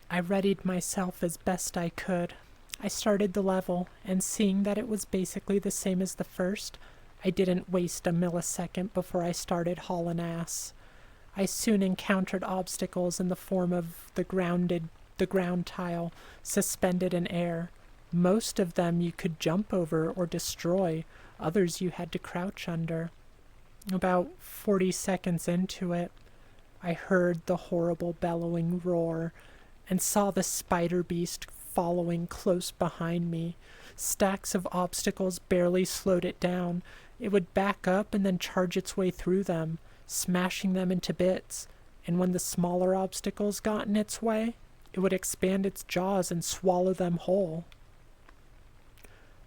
I readied myself as best I could. I started the level, and seeing that it was basically the same as the first, I didn't waste a millisecond before I started hauling ass. I soon encountered obstacles in the form of the ground tile, suspended in air. Most of them you could jump over or destroy, others you had to crouch under. About 40 seconds into it, I heard the horrible bellowing roar, and saw the spider beast following close behind me. Stacks of obstacles barely slowed it down. It would back up and then charge its way through them, smashing them into bits, and when the smaller obstacles got in its way, it would expand its jaws and swallow them whole.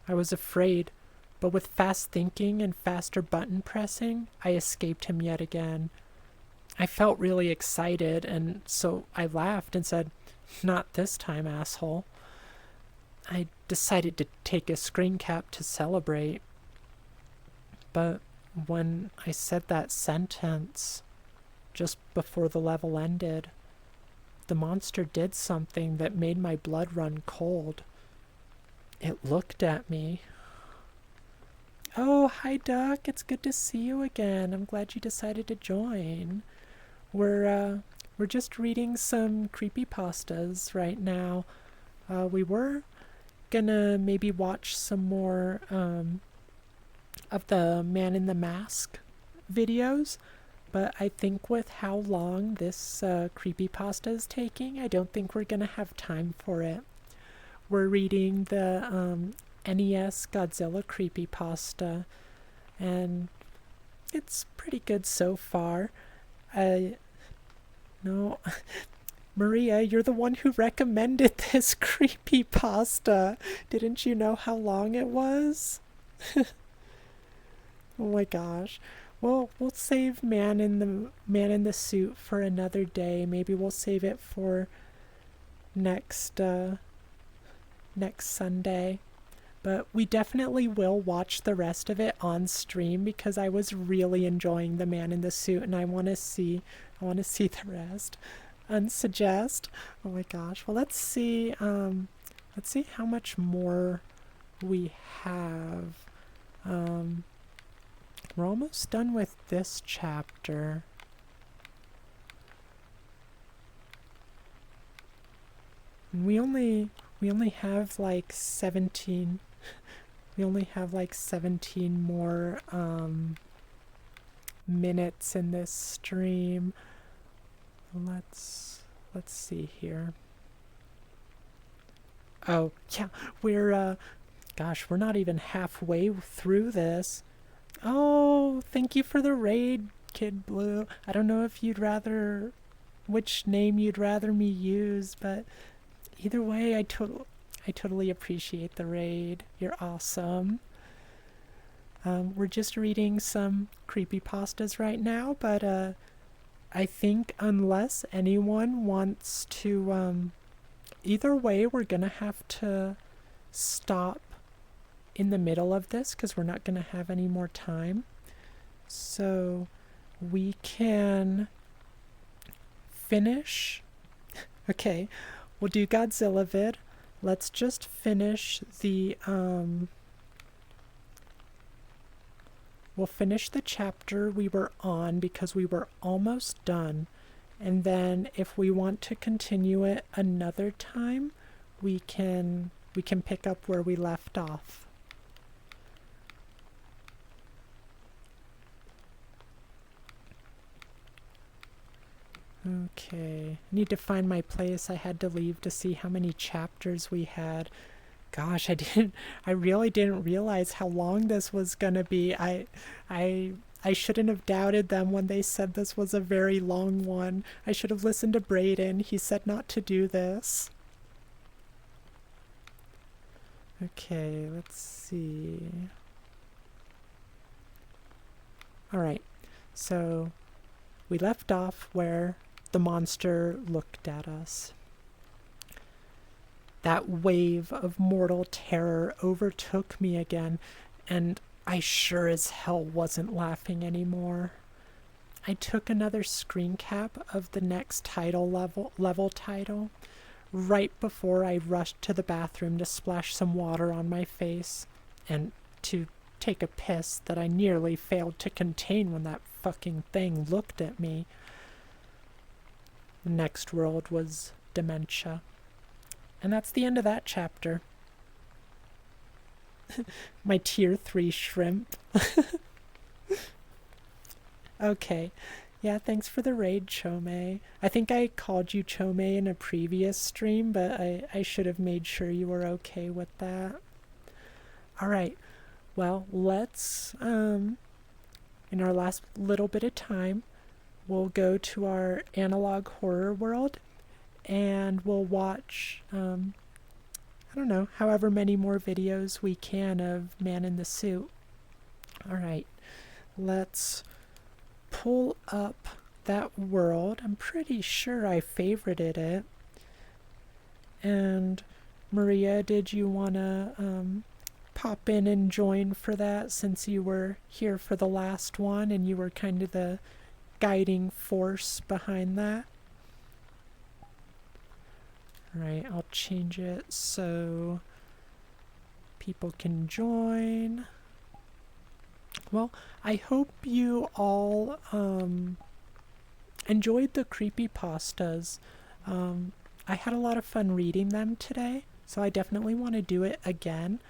I was afraid, but with fast thinking and faster button pressing, I escaped him yet again. I felt really excited, and so I laughed and said, "Not this time, asshole." I decided to take a screen cap to celebrate. But when I said that sentence, just before the level ended, the monster did something that made my blood run cold. It looked at me. Oh, hi Duck, it's good to see you again. I'm glad you decided to join. We're just reading some creepypastas right now. We were gonna maybe watch some more of the Man in the Mask videos, but I think with how long this creepypasta is taking, I don't think we're gonna have time for it. We're reading the NES Godzilla creepypasta, and it's pretty good so far. No, Maria, you're the one who recommended this creepypasta. Didn't you know how long it was? Oh my gosh. Well, we'll save Man in the Suit for another day. Maybe we'll save it for next Sunday. But we definitely will watch the rest of it on stream because I was really enjoying the Man in the Suit, and I want to see the rest. Unsuggest. Oh my gosh. Well, let's see how much more we have. We're almost done with this chapter. We only have like 17. We only have like 17 more minutes in this stream. Let's see here. Oh, yeah, we're not even halfway through this. Oh, thank you for the raid, Kid Blue. I don't know if which name you'd rather me use, but either way, I totally appreciate the raid. You're awesome. We're just reading some creepypastas right now, but I think unless anyone wants to, either way, we're gonna have to stop in the middle of this because we're not gonna have any more time. So we can finish. Okay, we'll do Godzilla vid. Let's just finish the we'll finish the chapter we were on because we were almost done. And then if we want to continue it another time, we can pick up where we left off. Okay, I need to find my place. I had to leave to see how many chapters we had. Gosh, I really didn't realize how long this was gonna be. I shouldn't have doubted them when they said this was a very long one. I should have listened to Brayden. He said not to do this. Okay, let's see. Alright, so we left off where the monster looked at us. That wave of mortal terror overtook me again, and I sure as hell wasn't laughing anymore. I took another screen cap of the next level title, right before I rushed to the bathroom to splash some water on my face, and to take a piss that I nearly failed to contain when that fucking thing looked at me. The next world was dementia. And that's the end of that chapter. My tier 3 shrimp. Okay. Yeah, thanks for the raid, Chome. I think I called you Chome in a previous stream, but I should have made sure you were okay with that. Alright. Well, let's, in our last little bit of time, we'll go to our analog horror world, and we'll watch, I don't know, however many more videos we can of Man in the Suit. Alright, let's pull up that world. I'm pretty sure I favorited it. And Maria, did you want to pop in and join for that, since you were here for the last one and you were kind of the guiding force behind that? Alright, I'll change it so people can join. Well, I hope you all enjoyed the creepypastas. I had a lot of fun reading them today, so I definitely want to do it again.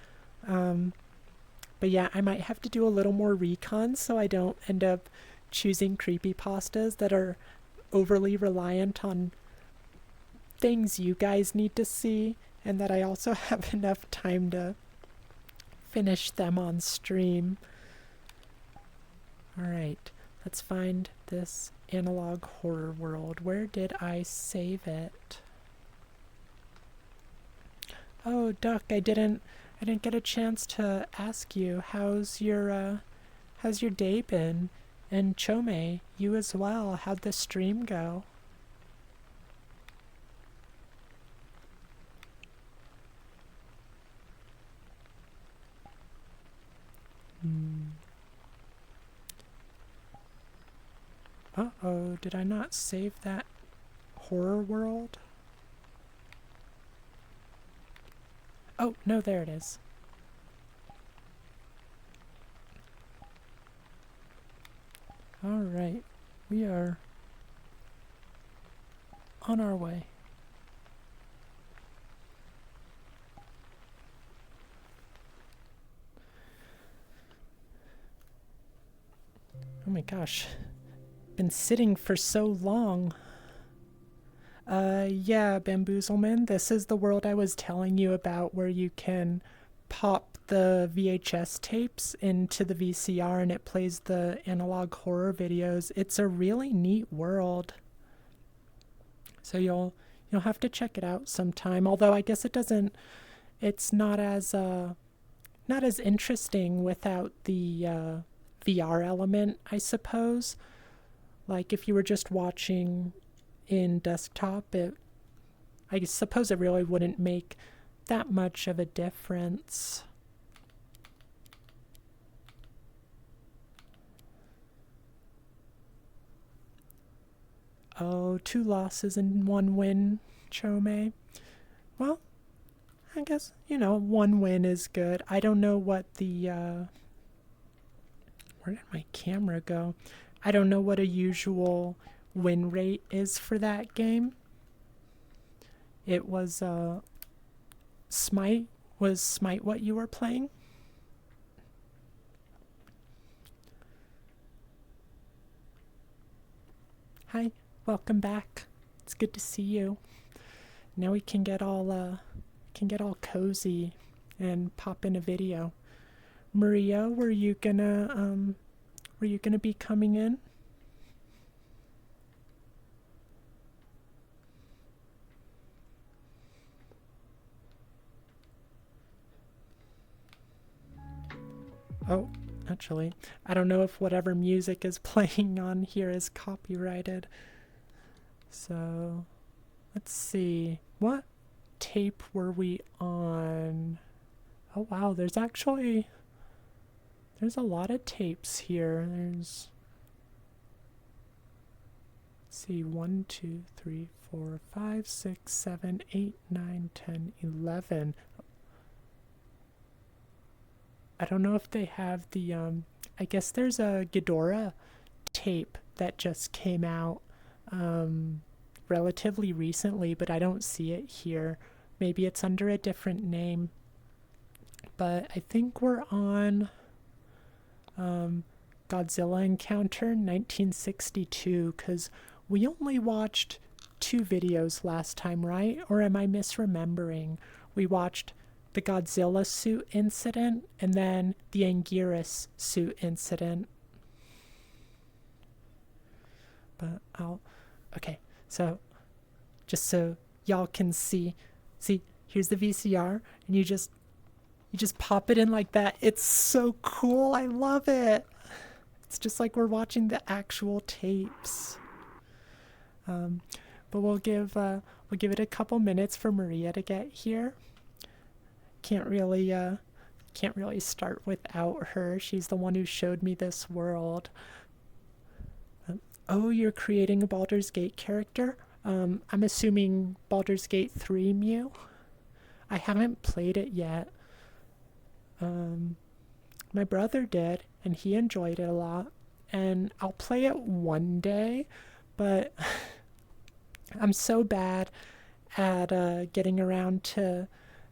But yeah, I might have to do a little more recon so I don't end up choosing creepypastas that are overly reliant on things you guys need to see, and that I also have enough time to finish them on stream. Alright, let's find this analog horror world. Where did I save it? Oh, Duck, I didn't get a chance to ask you. How's your day been? And Chome, you as well. How'd the stream go? Uh-oh, did I not save that horror world? Oh, no, there it is. Alright, we are on our way. Oh my gosh, been sitting for so long. Yeah, Bamboozleman, this is the world I was telling you about where you can pop the VHS tapes into the VCR and it plays the analog horror videos. It's a really neat world. So you'll have to check it out sometime. Although I guess it's not as interesting without the VR element, I suppose. Like if you were just watching in desktop, I suppose it really wouldn't make that much of a difference. Oh, 2 losses and 1 win, Chome. Well, I guess, 1 win is good. I don't know what the, where did my camera go? I don't know what a usual win rate is for that game. It was, Smite. Was Smite what you were playing? Hi, welcome back. It's good to see you. Now we can get all cozy and pop in a video. Maria, were you gonna be coming in? Oh, actually, I don't know if whatever music is playing on here is copyrighted. So, let's see. What tape were we on? Oh wow, there's a lot of tapes here. Let's see, 1, 2, 3, 4, 5, 6, 7, 8, 9, 10, 11. I don't know if they have the, I guess there's a Ghidorah tape that just came out relatively recently, but I don't see it here. Maybe it's under a different name. But I think we're on Godzilla Encounter 1962, because we only watched 2 videos last time, right? Or am I misremembering? We watched the Godzilla suit incident and then the Anguirus suit incident. But okay, so just so y'all can see, here's the VCR, and you just pop it in like that. It's so cool. I love it. It's just like we're watching the actual tapes. But we'll give it a couple minutes for Maria to get here. Can't really start without her. She's the one who showed me this world. Oh, you're creating a Baldur's Gate character? I'm assuming Baldur's Gate 3, Mew? I haven't played it yet. Um, my brother did, and he enjoyed it a lot. And I'll play it one day, but I'm so bad at getting around to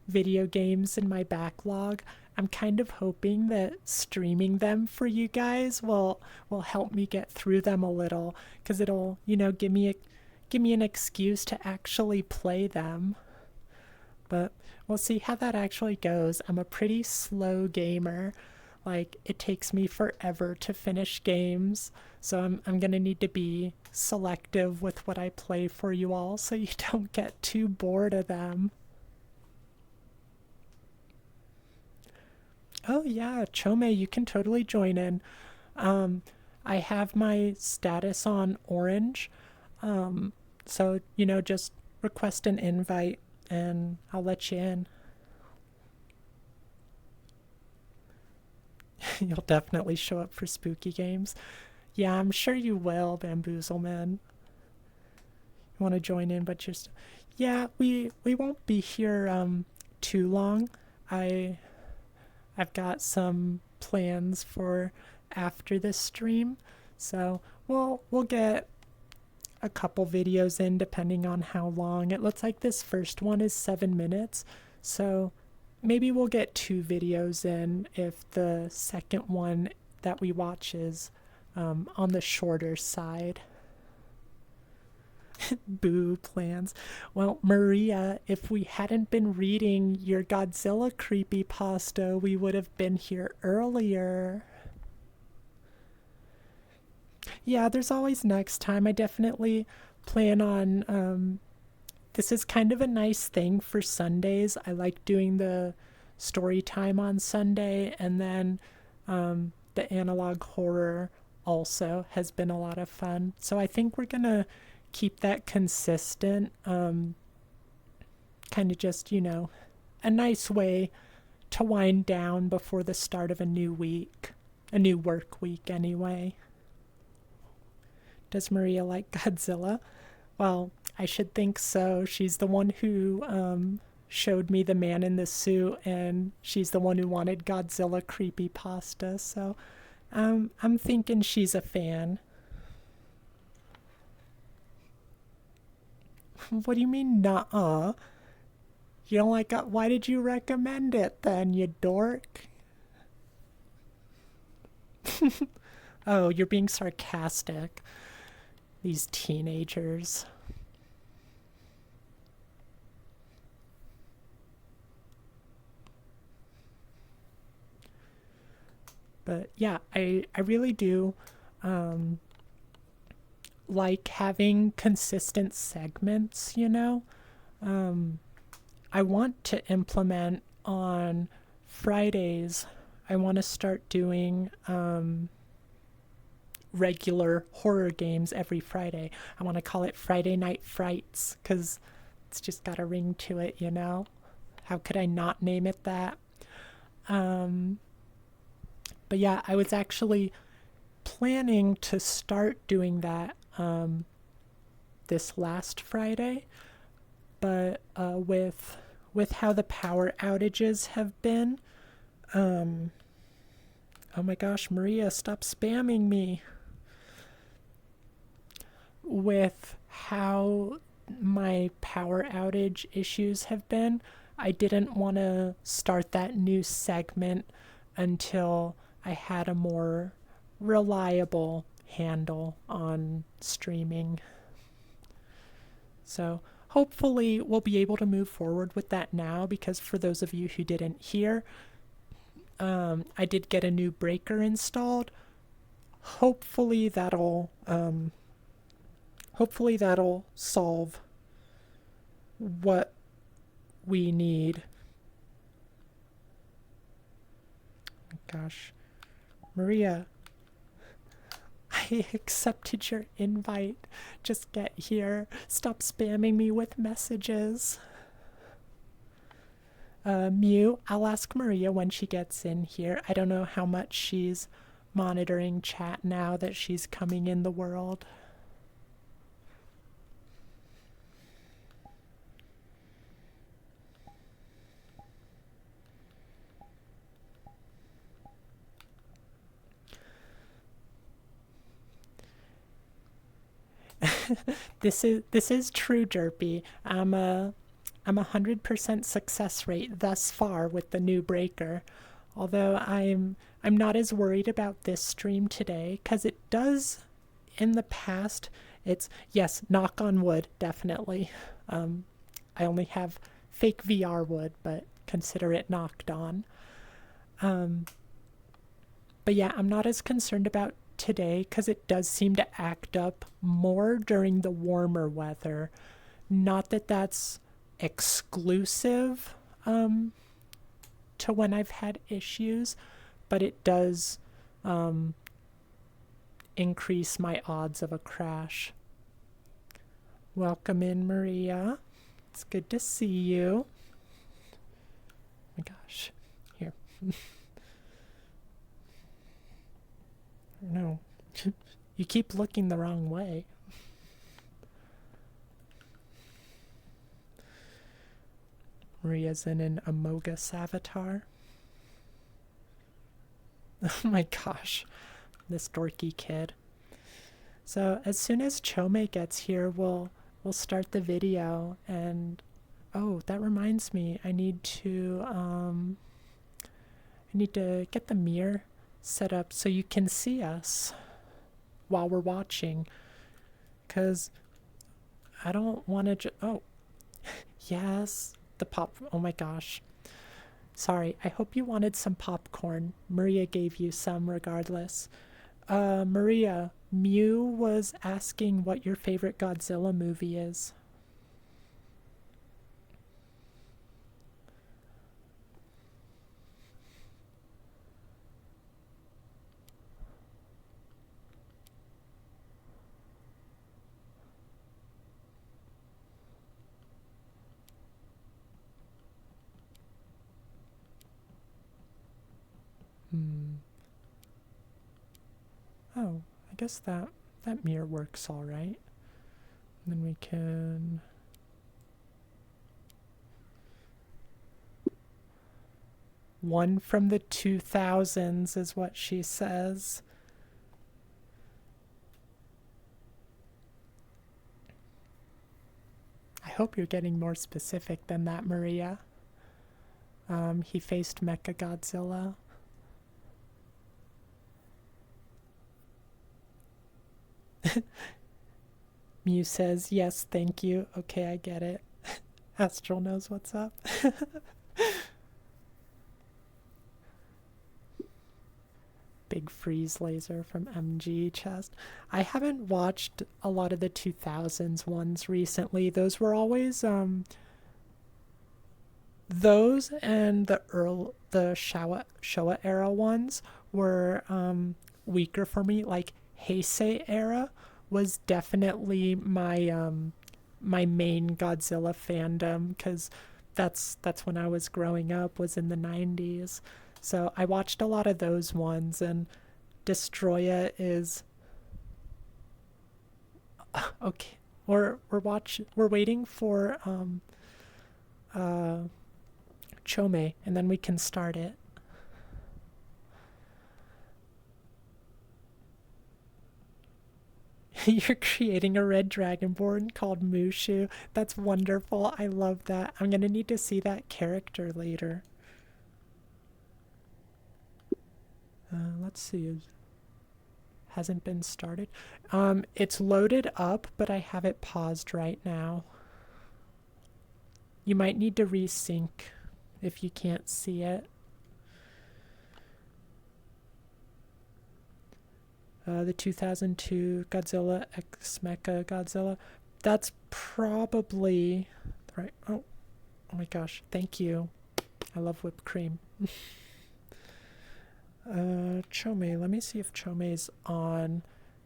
video games in my backlog. I'm kind of hoping that streaming them for you guys will help me get through them a little, because it'll, give me an excuse to actually play them. But we'll see how that actually goes. I'm a pretty slow gamer. Like, it takes me forever to finish games, so I'm gonna need to be selective with what I play for you all so you don't get too bored of them. Oh yeah, Chome, you can totally join in. Um, I have my status on orange, so just request an invite and I'll let you in. You'll definitely show up for spooky games. Yeah, I'm sure you will, Bamboozleman. You want to join in, but just yeah, we won't be here too long. I I've got some plans for after this stream, so we'll get a couple videos in depending on how long. It looks like this first one is 7 minutes, so maybe we'll get 2 videos in if the second one that we watch is on the shorter side. Boo plans. Well, Maria, if we hadn't been reading your Godzilla creepypasta, we would have been here earlier. Yeah, there's always next time. I definitely plan on. This is kind of a nice thing for Sundays. I like doing the story time on Sunday, and then the analog horror also has been a lot of fun. So I think we're gonna keep that consistent. Kind of just, a nice way to wind down before the start of a new week, a new work week anyway. Does Maria like Godzilla? Well, I should think so. She's the one who showed me the man in the suit, and she's the one who wanted Godzilla creepypasta, so I'm thinking she's a fan. What do you mean, nuh-uh? You don't like it? Why did you recommend it then, you dork? Oh, you're being sarcastic. These teenagers. But yeah, I really do like having consistent segments. I want to implement on Fridays. I want to start doing regular horror games every Friday. I want to call it Friday Night Frights because it's just got a ring to it. How could I not name it that? But yeah, I was actually planning to start doing that this last Friday, but with how the power outages have been, oh my gosh, Maria, stop spamming me. With how my power outage issues have been, I didn't want to start that new segment until I had a more reliable handle on streaming. So hopefully we'll be able to move forward with that now, because for those of you who didn't hear, I did get a new breaker installed. Hopefully that'll solve what we need. Gosh, Maria, I accepted your invite. Just get here. Stop spamming me with messages. Mew, I'll ask Maria when she gets in here. I don't know how much she's monitoring chat now that she's coming in the world. This is true, Derpy. I'm 100% success rate thus far with the new breaker. Although I'm not as worried about this stream today, because it does in the past. It's, yes, knock on wood, definitely. I only have fake VR wood, but consider it knocked on. Um, but yeah, I'm not as concerned about today because it does seem to act up more during the warmer weather. Not that that's exclusive to when I've had issues, but it does um, increase my odds of a crash. Welcome in, Maria. It's good to see you. Oh my gosh. Here. No. You keep looking the wrong way. Maria's in an Amogus avatar. Oh my gosh. This dorky kid. So as soon as Chome gets here, we'll start the video. And oh, that reminds me, I need to get the mirror set up so you can see us while we're watching, because I don't want to oh yes, the pop. Oh my gosh, sorry, I hope you wanted some popcorn. Maria gave you some regardless. Maria, Mew was asking what your favorite Godzilla movie is. Oh, I guess that mirror works all right. And then we can one from the 2000s is what she says. I hope you're getting more specific than that, Maria. He faced Mecha Godzilla. Mew says, yes, thank you. Okay, I get it. Astral knows what's up. Big freeze laser from MG chest. I haven't watched a lot of the 2000s ones recently. Those were always those and the Showa era ones were weaker for me. Like Heisei era was definitely my my main Godzilla fandom, because that's when I was growing up, was in the 90s. So I watched a lot of those ones, and Destroya is okay. We're waiting for Chome, and then we can start it. You're creating a red dragonborn called Mushu. That's wonderful. I love that. I'm gonna need to see that character later. Let's see. Hasn't been started. It's loaded up, but I have it paused right now. You might need to resync if you can't see it. The 2002 Godzilla X Mecha Godzilla. That's probably right. Oh my gosh! Thank you. I love whipped cream. Chome. Let me see if Chome's on.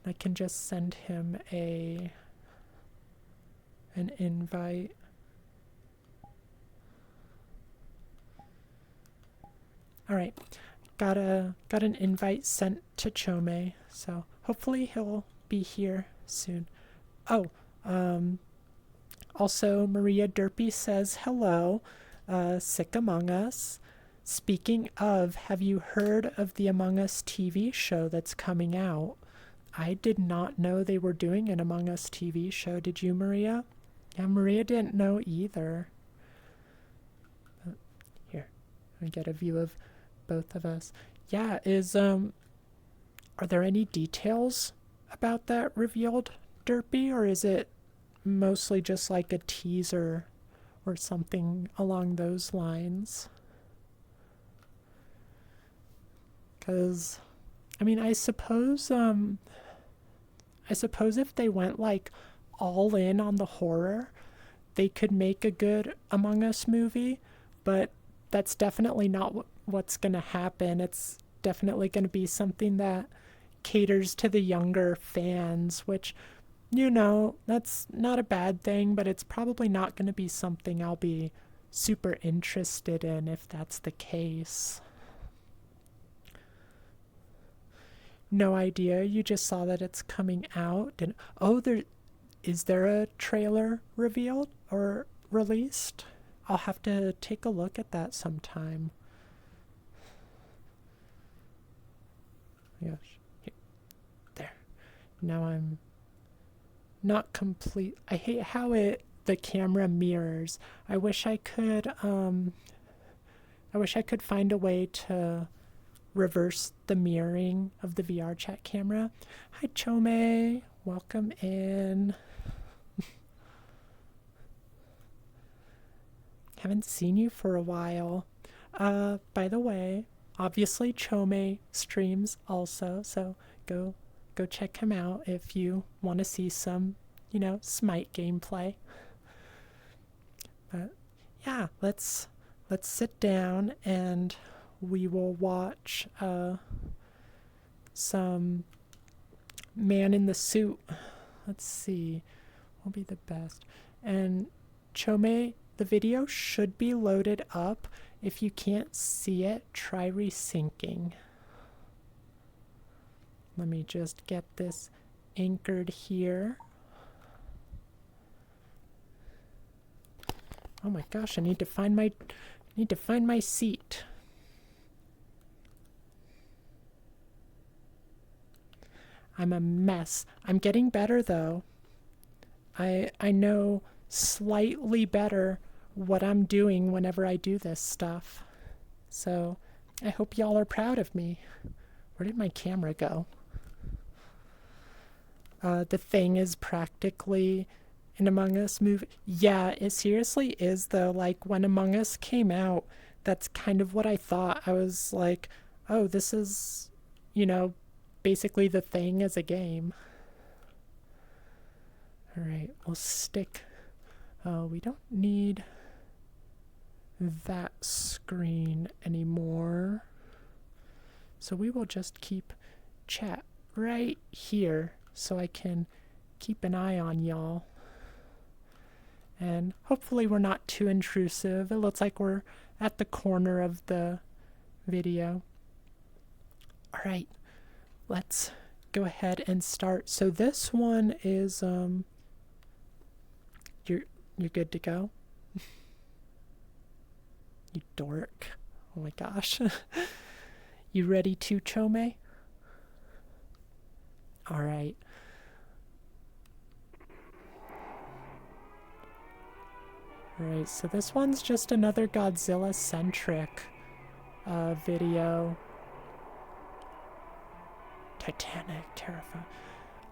I can just send him an invite. All right. Got an invite sent to Chome, so hopefully he'll be here soon. Oh, also Maria Derpy says hello. Sick Among Us. Speaking of, have you heard of the Among Us TV show that's coming out? I did not know they were doing an Among Us TV show. Did you, Maria? Yeah, Maria didn't know either. Here, let me get a view of both of us. Yeah, are there any details about that revealed, Derpy, or is it mostly just like a teaser or something along those lines? Because, I mean, I suppose if they went like all in on the horror, they could make a good Among Us movie, but that's definitely not what's going to happen. It's definitely going to be something that caters to the younger fans, which, that's not a bad thing, but it's probably not going to be something I'll be super interested in if that's the case. No idea. You just saw that it's coming out. And is there a trailer revealed or released? I'll have to take a look at that sometime. Gosh. There. Now I'm not complete. I hate how the camera mirrors. I wish I could find a way to reverse the mirroring of the VR chat camera. Hi Chome, welcome in. Haven't seen you for a while. By the way, obviously Chome streams also, so go check him out if you want to see some, Smite gameplay. But yeah, let's sit down and we will watch some Man in the Suit. Let's see. What will be the best? And Chome, the video should be loaded up. If you can't see it, try resyncing. Let me just get this anchored here. Oh my gosh, I need to find my seat. I'm a mess. I'm getting better though. I know slightly better what I'm doing whenever I do this stuff. So I hope y'all are proud of me. Where did my camera go? The Thing is practically an Among Us movie. Yeah, it seriously is though. Like when Among Us came out, that's kind of what I thought. I was like, oh, this is, basically The Thing as a game. Alright, we'll stick. We don't need that screen anymore. So we will just keep chat right here so I can keep an eye on y'all. And hopefully we're not too intrusive. It looks like we're at the corner of the video. Alright, let's go ahead and start. So this one is you're good to go? You dork. Oh my gosh. You ready to, Chome? Alright. Alright, so this one's just another Godzilla-centric video. Titanic, terrifying.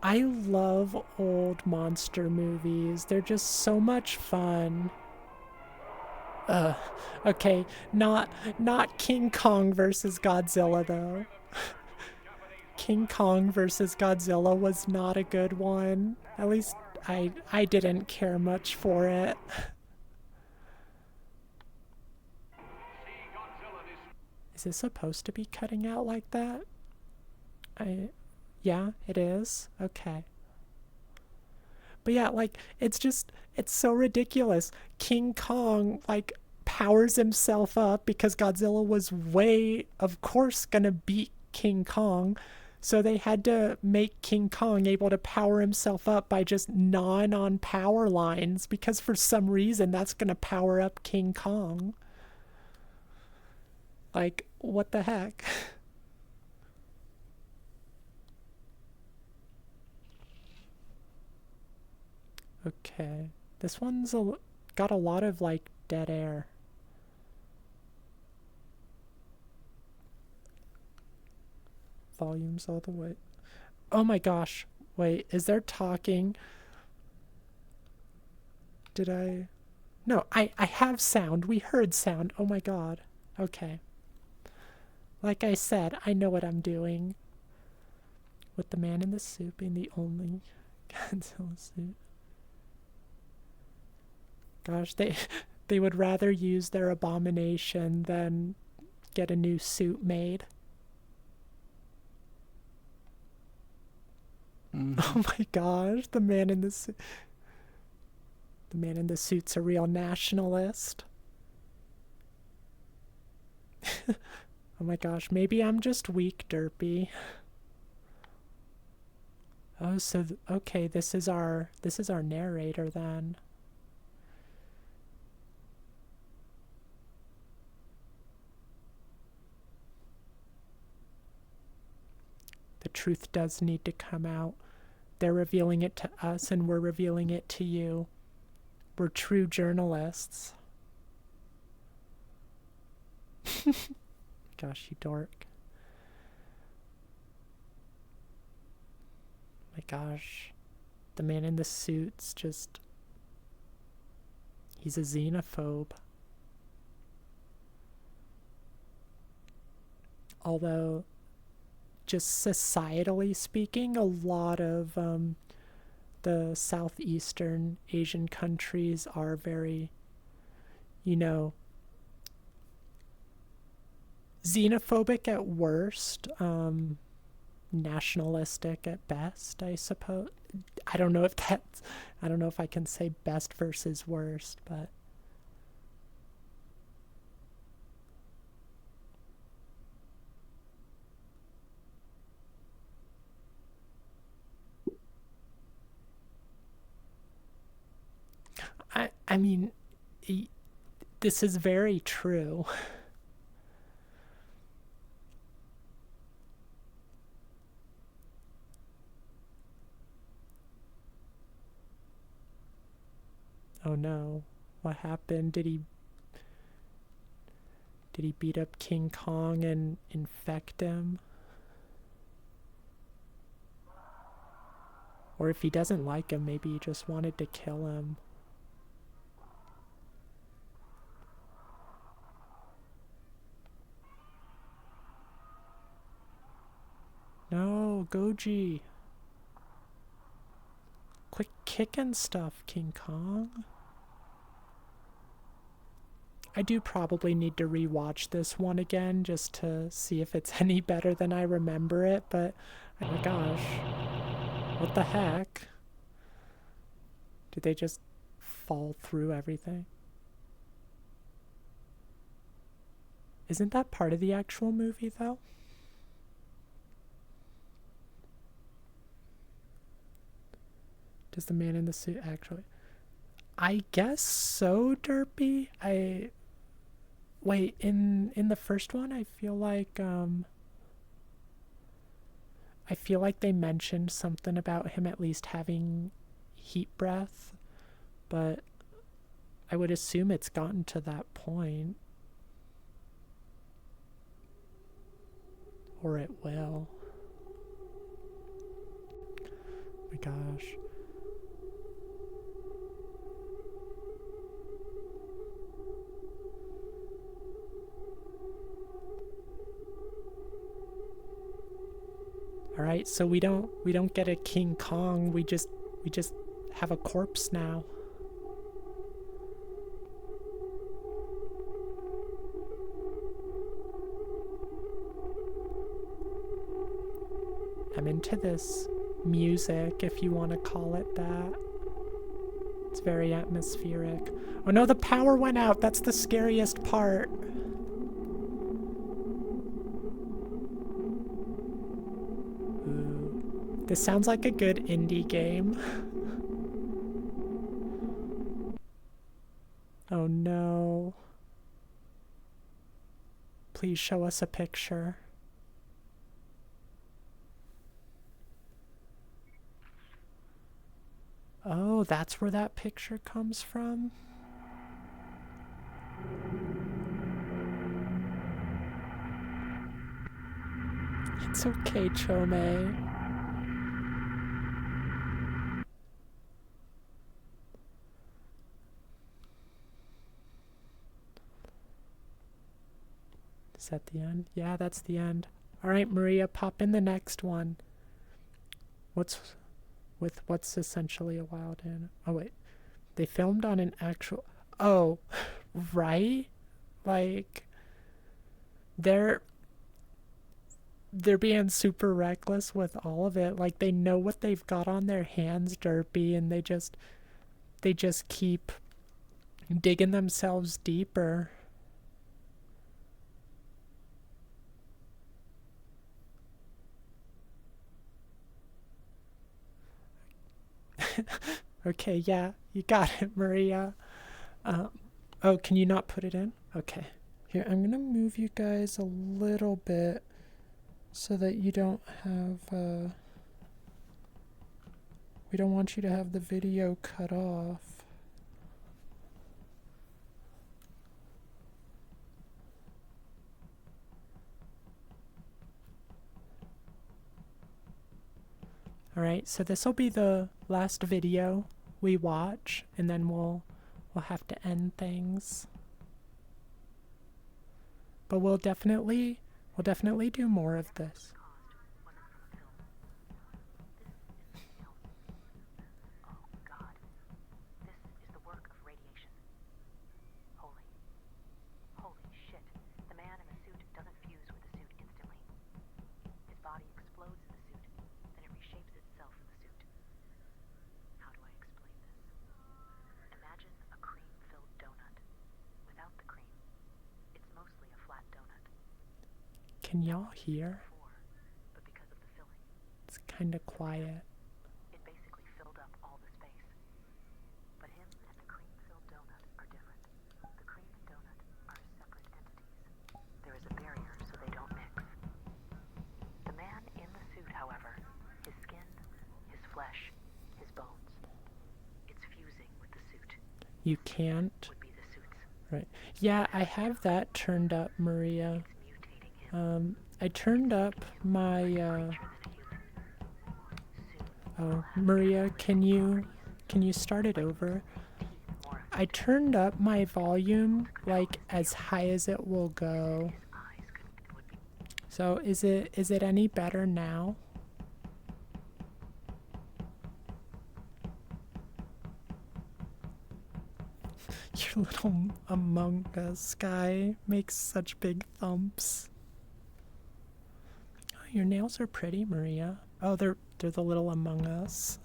I love old monster movies. They're just so much fun. Okay, not King Kong versus Godzilla though. King Kong versus Godzilla was not a good one. At least I didn't care much for it. Is this supposed to be cutting out like that? Yeah, it is. Okay. But yeah, like, it's so ridiculous. King Kong, like, powers himself up because Godzilla was of course, gonna beat King Kong. So they had to make King Kong able to power himself up by just gnawing on power lines because for some reason that's gonna power up King Kong. Like, what the heck? Okay. This one's got a lot of, like, dead air. Volumes all the way. Oh my gosh. Wait, is there talking? Did I... No, I have sound. We heard sound. Oh my god. Okay. Like I said, I know what I'm doing. With the man in the suit being the only Godzilla suit. Gosh, they would rather use their abomination than get a new suit made. Oh my gosh, the man in the suit. The man in the suit's a real nationalist. Oh my gosh, maybe I'm just weak, Derpy. Oh, so okay, this is our narrator then. The truth does need to come out. They're revealing it to us and we're revealing it to you. We're true journalists. Gosh, you dork. My gosh. The man in the suit's just... He's a xenophobe. Although, just societally speaking, a lot of the southeastern Asian countries are very, you know, xenophobic at worst, nationalistic at best, I suppose. I don't know if I can say best versus worst, but I mean, this is very true. Oh no. What happened? Did he beat up King Kong and infect him? Or if he doesn't like him, maybe he just wanted to kill him. No, Goji. Quit kicking stuff, King Kong. I do probably need to rewatch this one again just to see if it's any better than I remember it, but oh my gosh. What the heck? Did they just fall through everything? Isn't that part of the actual movie, though? Does the man in the suit actually... I guess so, Derpy. Wait, in the first one, I feel like they mentioned something about him at least having heat breath, but I would assume it's gotten to that point. Or it will. Oh my gosh. All right, so we don't get a King Kong. We just have a corpse now. I'm into this music, if you want to call it that. It's very atmospheric. Oh no, the power went out. That's the scariest part. Ooh. This sounds like a good indie game. Oh no. Please show us a picture. Oh, that's where that picture comes from? It's okay, Chome. Is that the end? Yeah, that's the end. Alright, Maria, pop in the next one. What's essentially a wild animal? Oh, wait. They filmed on an actual... Oh, right? Like, they're being super reckless with all of it. Like, they know what they've got on their hands, Derpy, and they just keep digging themselves deeper. Okay, yeah, you got it, Maria. Oh, can you not put it in? Okay. Here, I'm gonna move you guys a little bit so that you don't have, we don't want you to have the video cut off. Alright, so this will be the last video we watch, and then we'll have to end things. But we'll definitely do more of this. Can y'all hear? It's kind of quiet. It basically filled up all the space. But him and the cream-filled donut are different. The cream and donut are separate entities. There is a barrier so they don't mix. The man in the suit, however, his skin, his flesh, his bones, it's fusing with the suit. You can't? Would be the suits. Right. Yeah, I have that turned up, Maria. I turned up my, oh, Maria, can you start it over? I turned up my volume, like, as high as it will go. So, is it any better now? Your little Among Us guy makes such big thumps. Your nails are pretty, Maria. Oh, they're the little Among Us.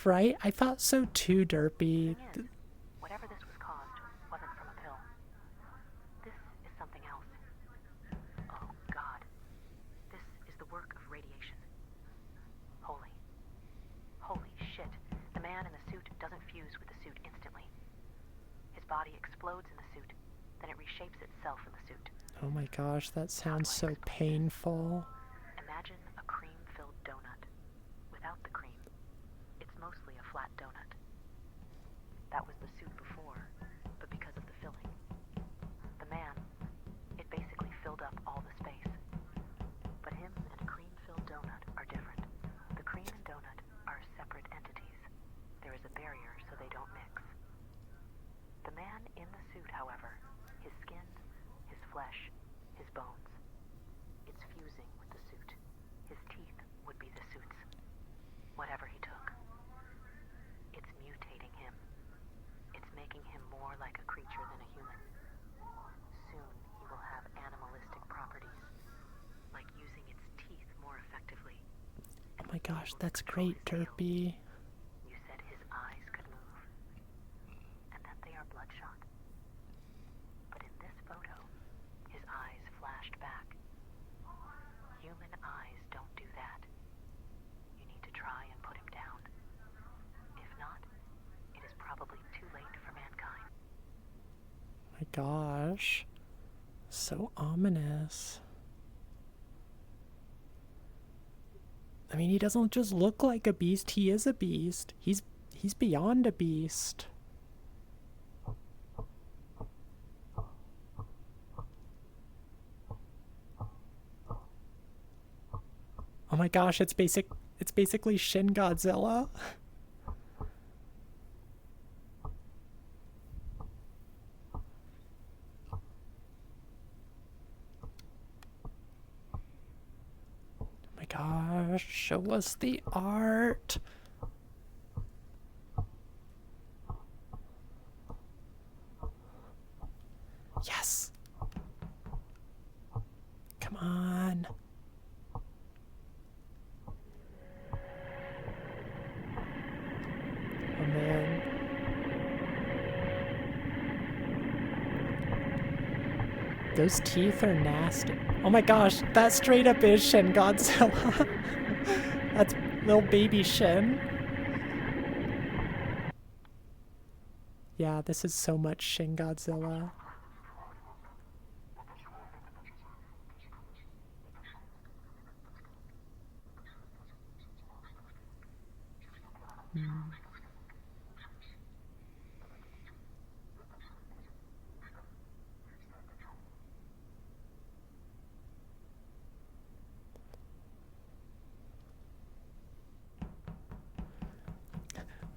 Right? I thought so too, Derpy. Whatever this was caused wasn't from a pill. This is something else. Oh, God. This is the work of radiation. Holy. Holy shit. The man in the suit doesn't fuse with the suit instantly. His body explodes in the suit, then it reshapes itself in the suit. Oh my gosh, that sounds so painful. Imagine a cream-filled donut. Without the cream, it's mostly a flat donut. That was the suit before, but because of the filling. The man, it basically filled up all the space. But him and a cream-filled donut are different. The cream and donut are separate entities. There is a barrier so they don't mix. The man in the suit, however, his skin, his flesh, his bones, it's fusing with the suit. His teeth would be the suit's. Whatever he took. It's mutating him. It's making him more like a creature than a human. Soon he will have animalistic properties, like using its teeth more effectively. Oh my gosh, that's great, Derpy. You said his eyes could move, and that they are bloodshot. But in this photo, his eyes flashed back. Human eyes don't do that. You need to try and put him down. If not, it is probably too late for mankind. My gosh. So ominous. I mean, he doesn't just look like a beast, he is a beast. He's beyond a beast. Oh my gosh, it's basically Shin Godzilla. Oh my gosh, show us the art. Yes. Come on. Oh man. Those teeth are nasty. Oh my gosh, that straight up is Shin Godzilla. That's little baby Shin. Yeah, this is so much Shin Godzilla.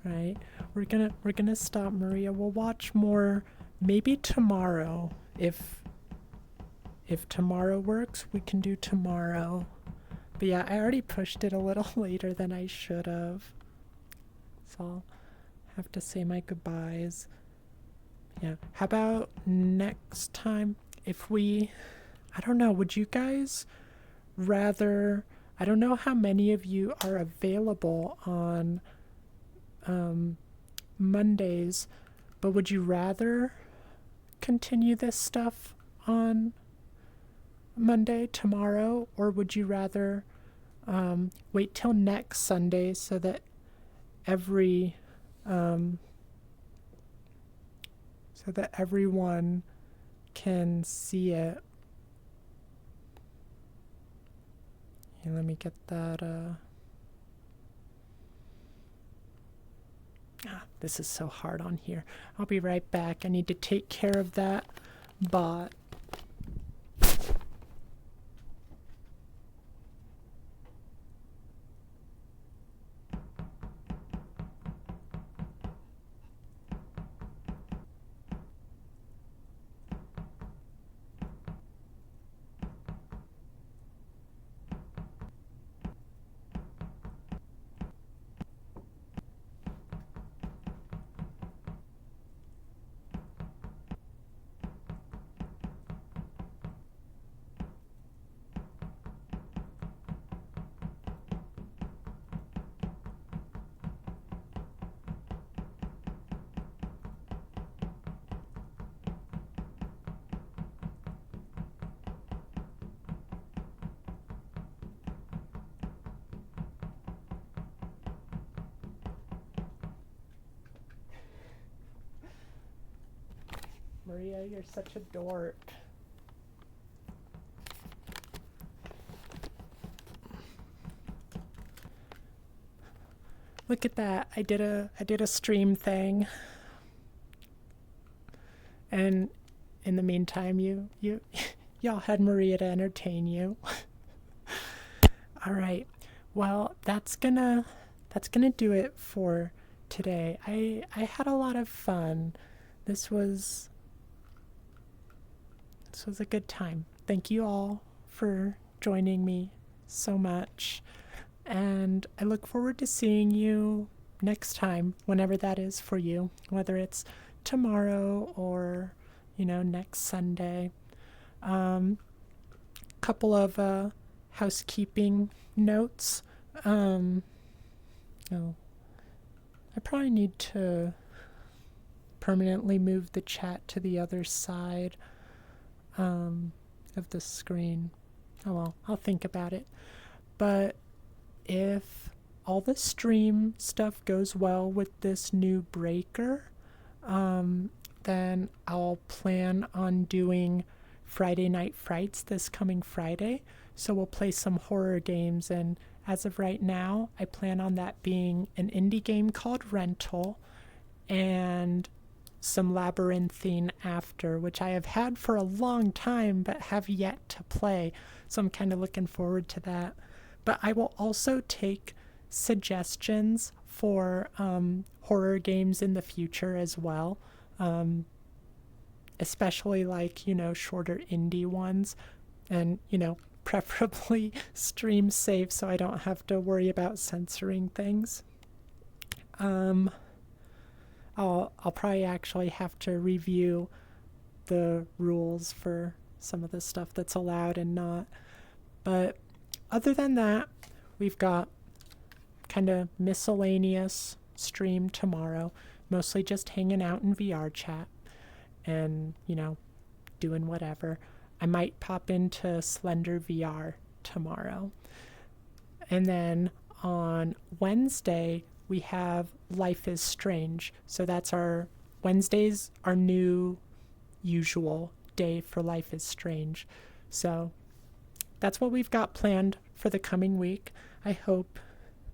Right, we're gonna stop, Maria. We'll watch more maybe tomorrow. If tomorrow works, we can do tomorrow. But yeah, I already pushed it a little later than I should have, so I'll have to say my goodbyes. Yeah, how about next time if we, I don't know, would you guys rather, I don't know how many of you are available on Mondays, but would you rather continue this stuff on Monday, tomorrow, or would you rather wait till next Sunday so that every so that everyone can see it? Here, let me get that this is so hard on here. I'll be right back. I need to take care of that bot. Maria, you're such a dork. Look at that. I did a stream thing. And in the meantime, y'all had Maria to entertain you. All right. Well, that's gonna do it for today. I had a lot of fun. This was a good time. Thank you all for joining me so much. And I look forward to seeing you next time, whenever that is for you, whether it's tomorrow or, next Sunday. Couple of housekeeping notes. Oh, I probably need to permanently move the chat to the other side of the screen. Oh well, I'll think about it. But if all the stream stuff goes well with this new breaker, then I'll plan on doing Friday Night Frights this coming Friday. So we'll play some horror games and as of right now, I plan on that being an indie game called Rental and some labyrinthine after, which I have had for a long time but have yet to play. So I'm kind of looking forward to that. But I will also take suggestions for horror games in the future as well. Um, Especially like, shorter indie ones. And, preferably stream safe so I don't have to worry about censoring things. Um, I'll probably actually have to review the rules for some of the stuff that's allowed and not. But other than that, we've got kind of miscellaneous stream tomorrow, mostly just hanging out in VR chat and, doing whatever. I might pop into Slender VR tomorrow. And then on Wednesday, we have Life is Strange. So that's Wednesday's our new usual day for Life is Strange. So that's what we've got planned for the coming week. I hope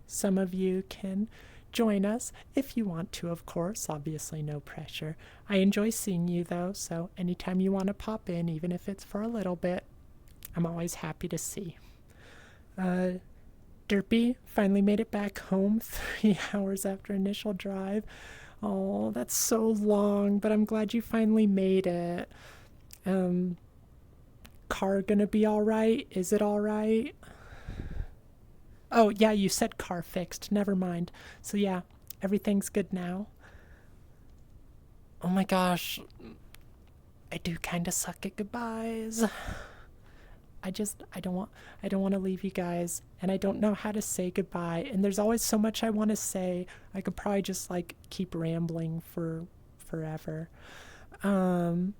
some of you can join us if you want to, of course. Obviously, no pressure. I enjoy seeing you, though, so anytime you want to pop in, even if it's for a little bit, I'm always happy to see. Derpy finally made it back home 3 hours after initial drive. Oh, that's so long, but I'm glad you finally made it. Car gonna be alright? Is it alright? Oh, yeah, you said car fixed. Never mind. So, yeah, everything's good now. Oh my gosh. I do kind of suck at goodbyes. I don't want to leave you guys, and I don't know how to say goodbye, and there's always so much I want to say. I could probably just like keep rambling for forever. Derpy,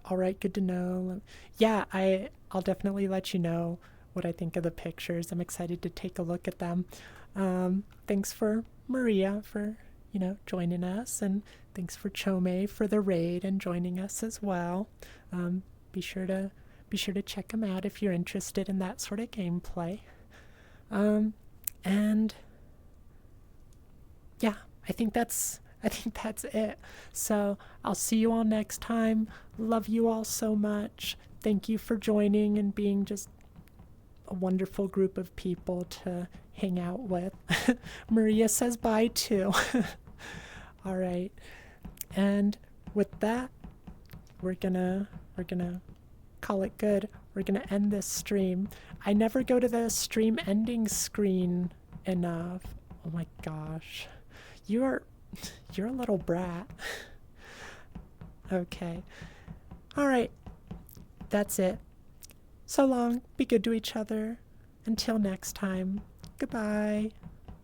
all right, good to know. Yeah, I'll definitely let you know what I think of the pictures. I'm excited to take a look at them. Thanks for Maria for joining us, and thanks for Chome for the raid and joining us as well. Be sure to check them out if you're interested in that sort of gameplay. And yeah, I think that's it. So I'll see you all next time. Love you all so much. Thank you for joining and being just a wonderful group of people to hang out with. Maria says bye too. All right. And with that, we're gonna call it good. We're gonna end this stream. I never go to the stream ending screen enough. Oh my gosh. You're a little brat. Okay. All right. That's it. So long. Be good to each other. Until next time. Goodbye.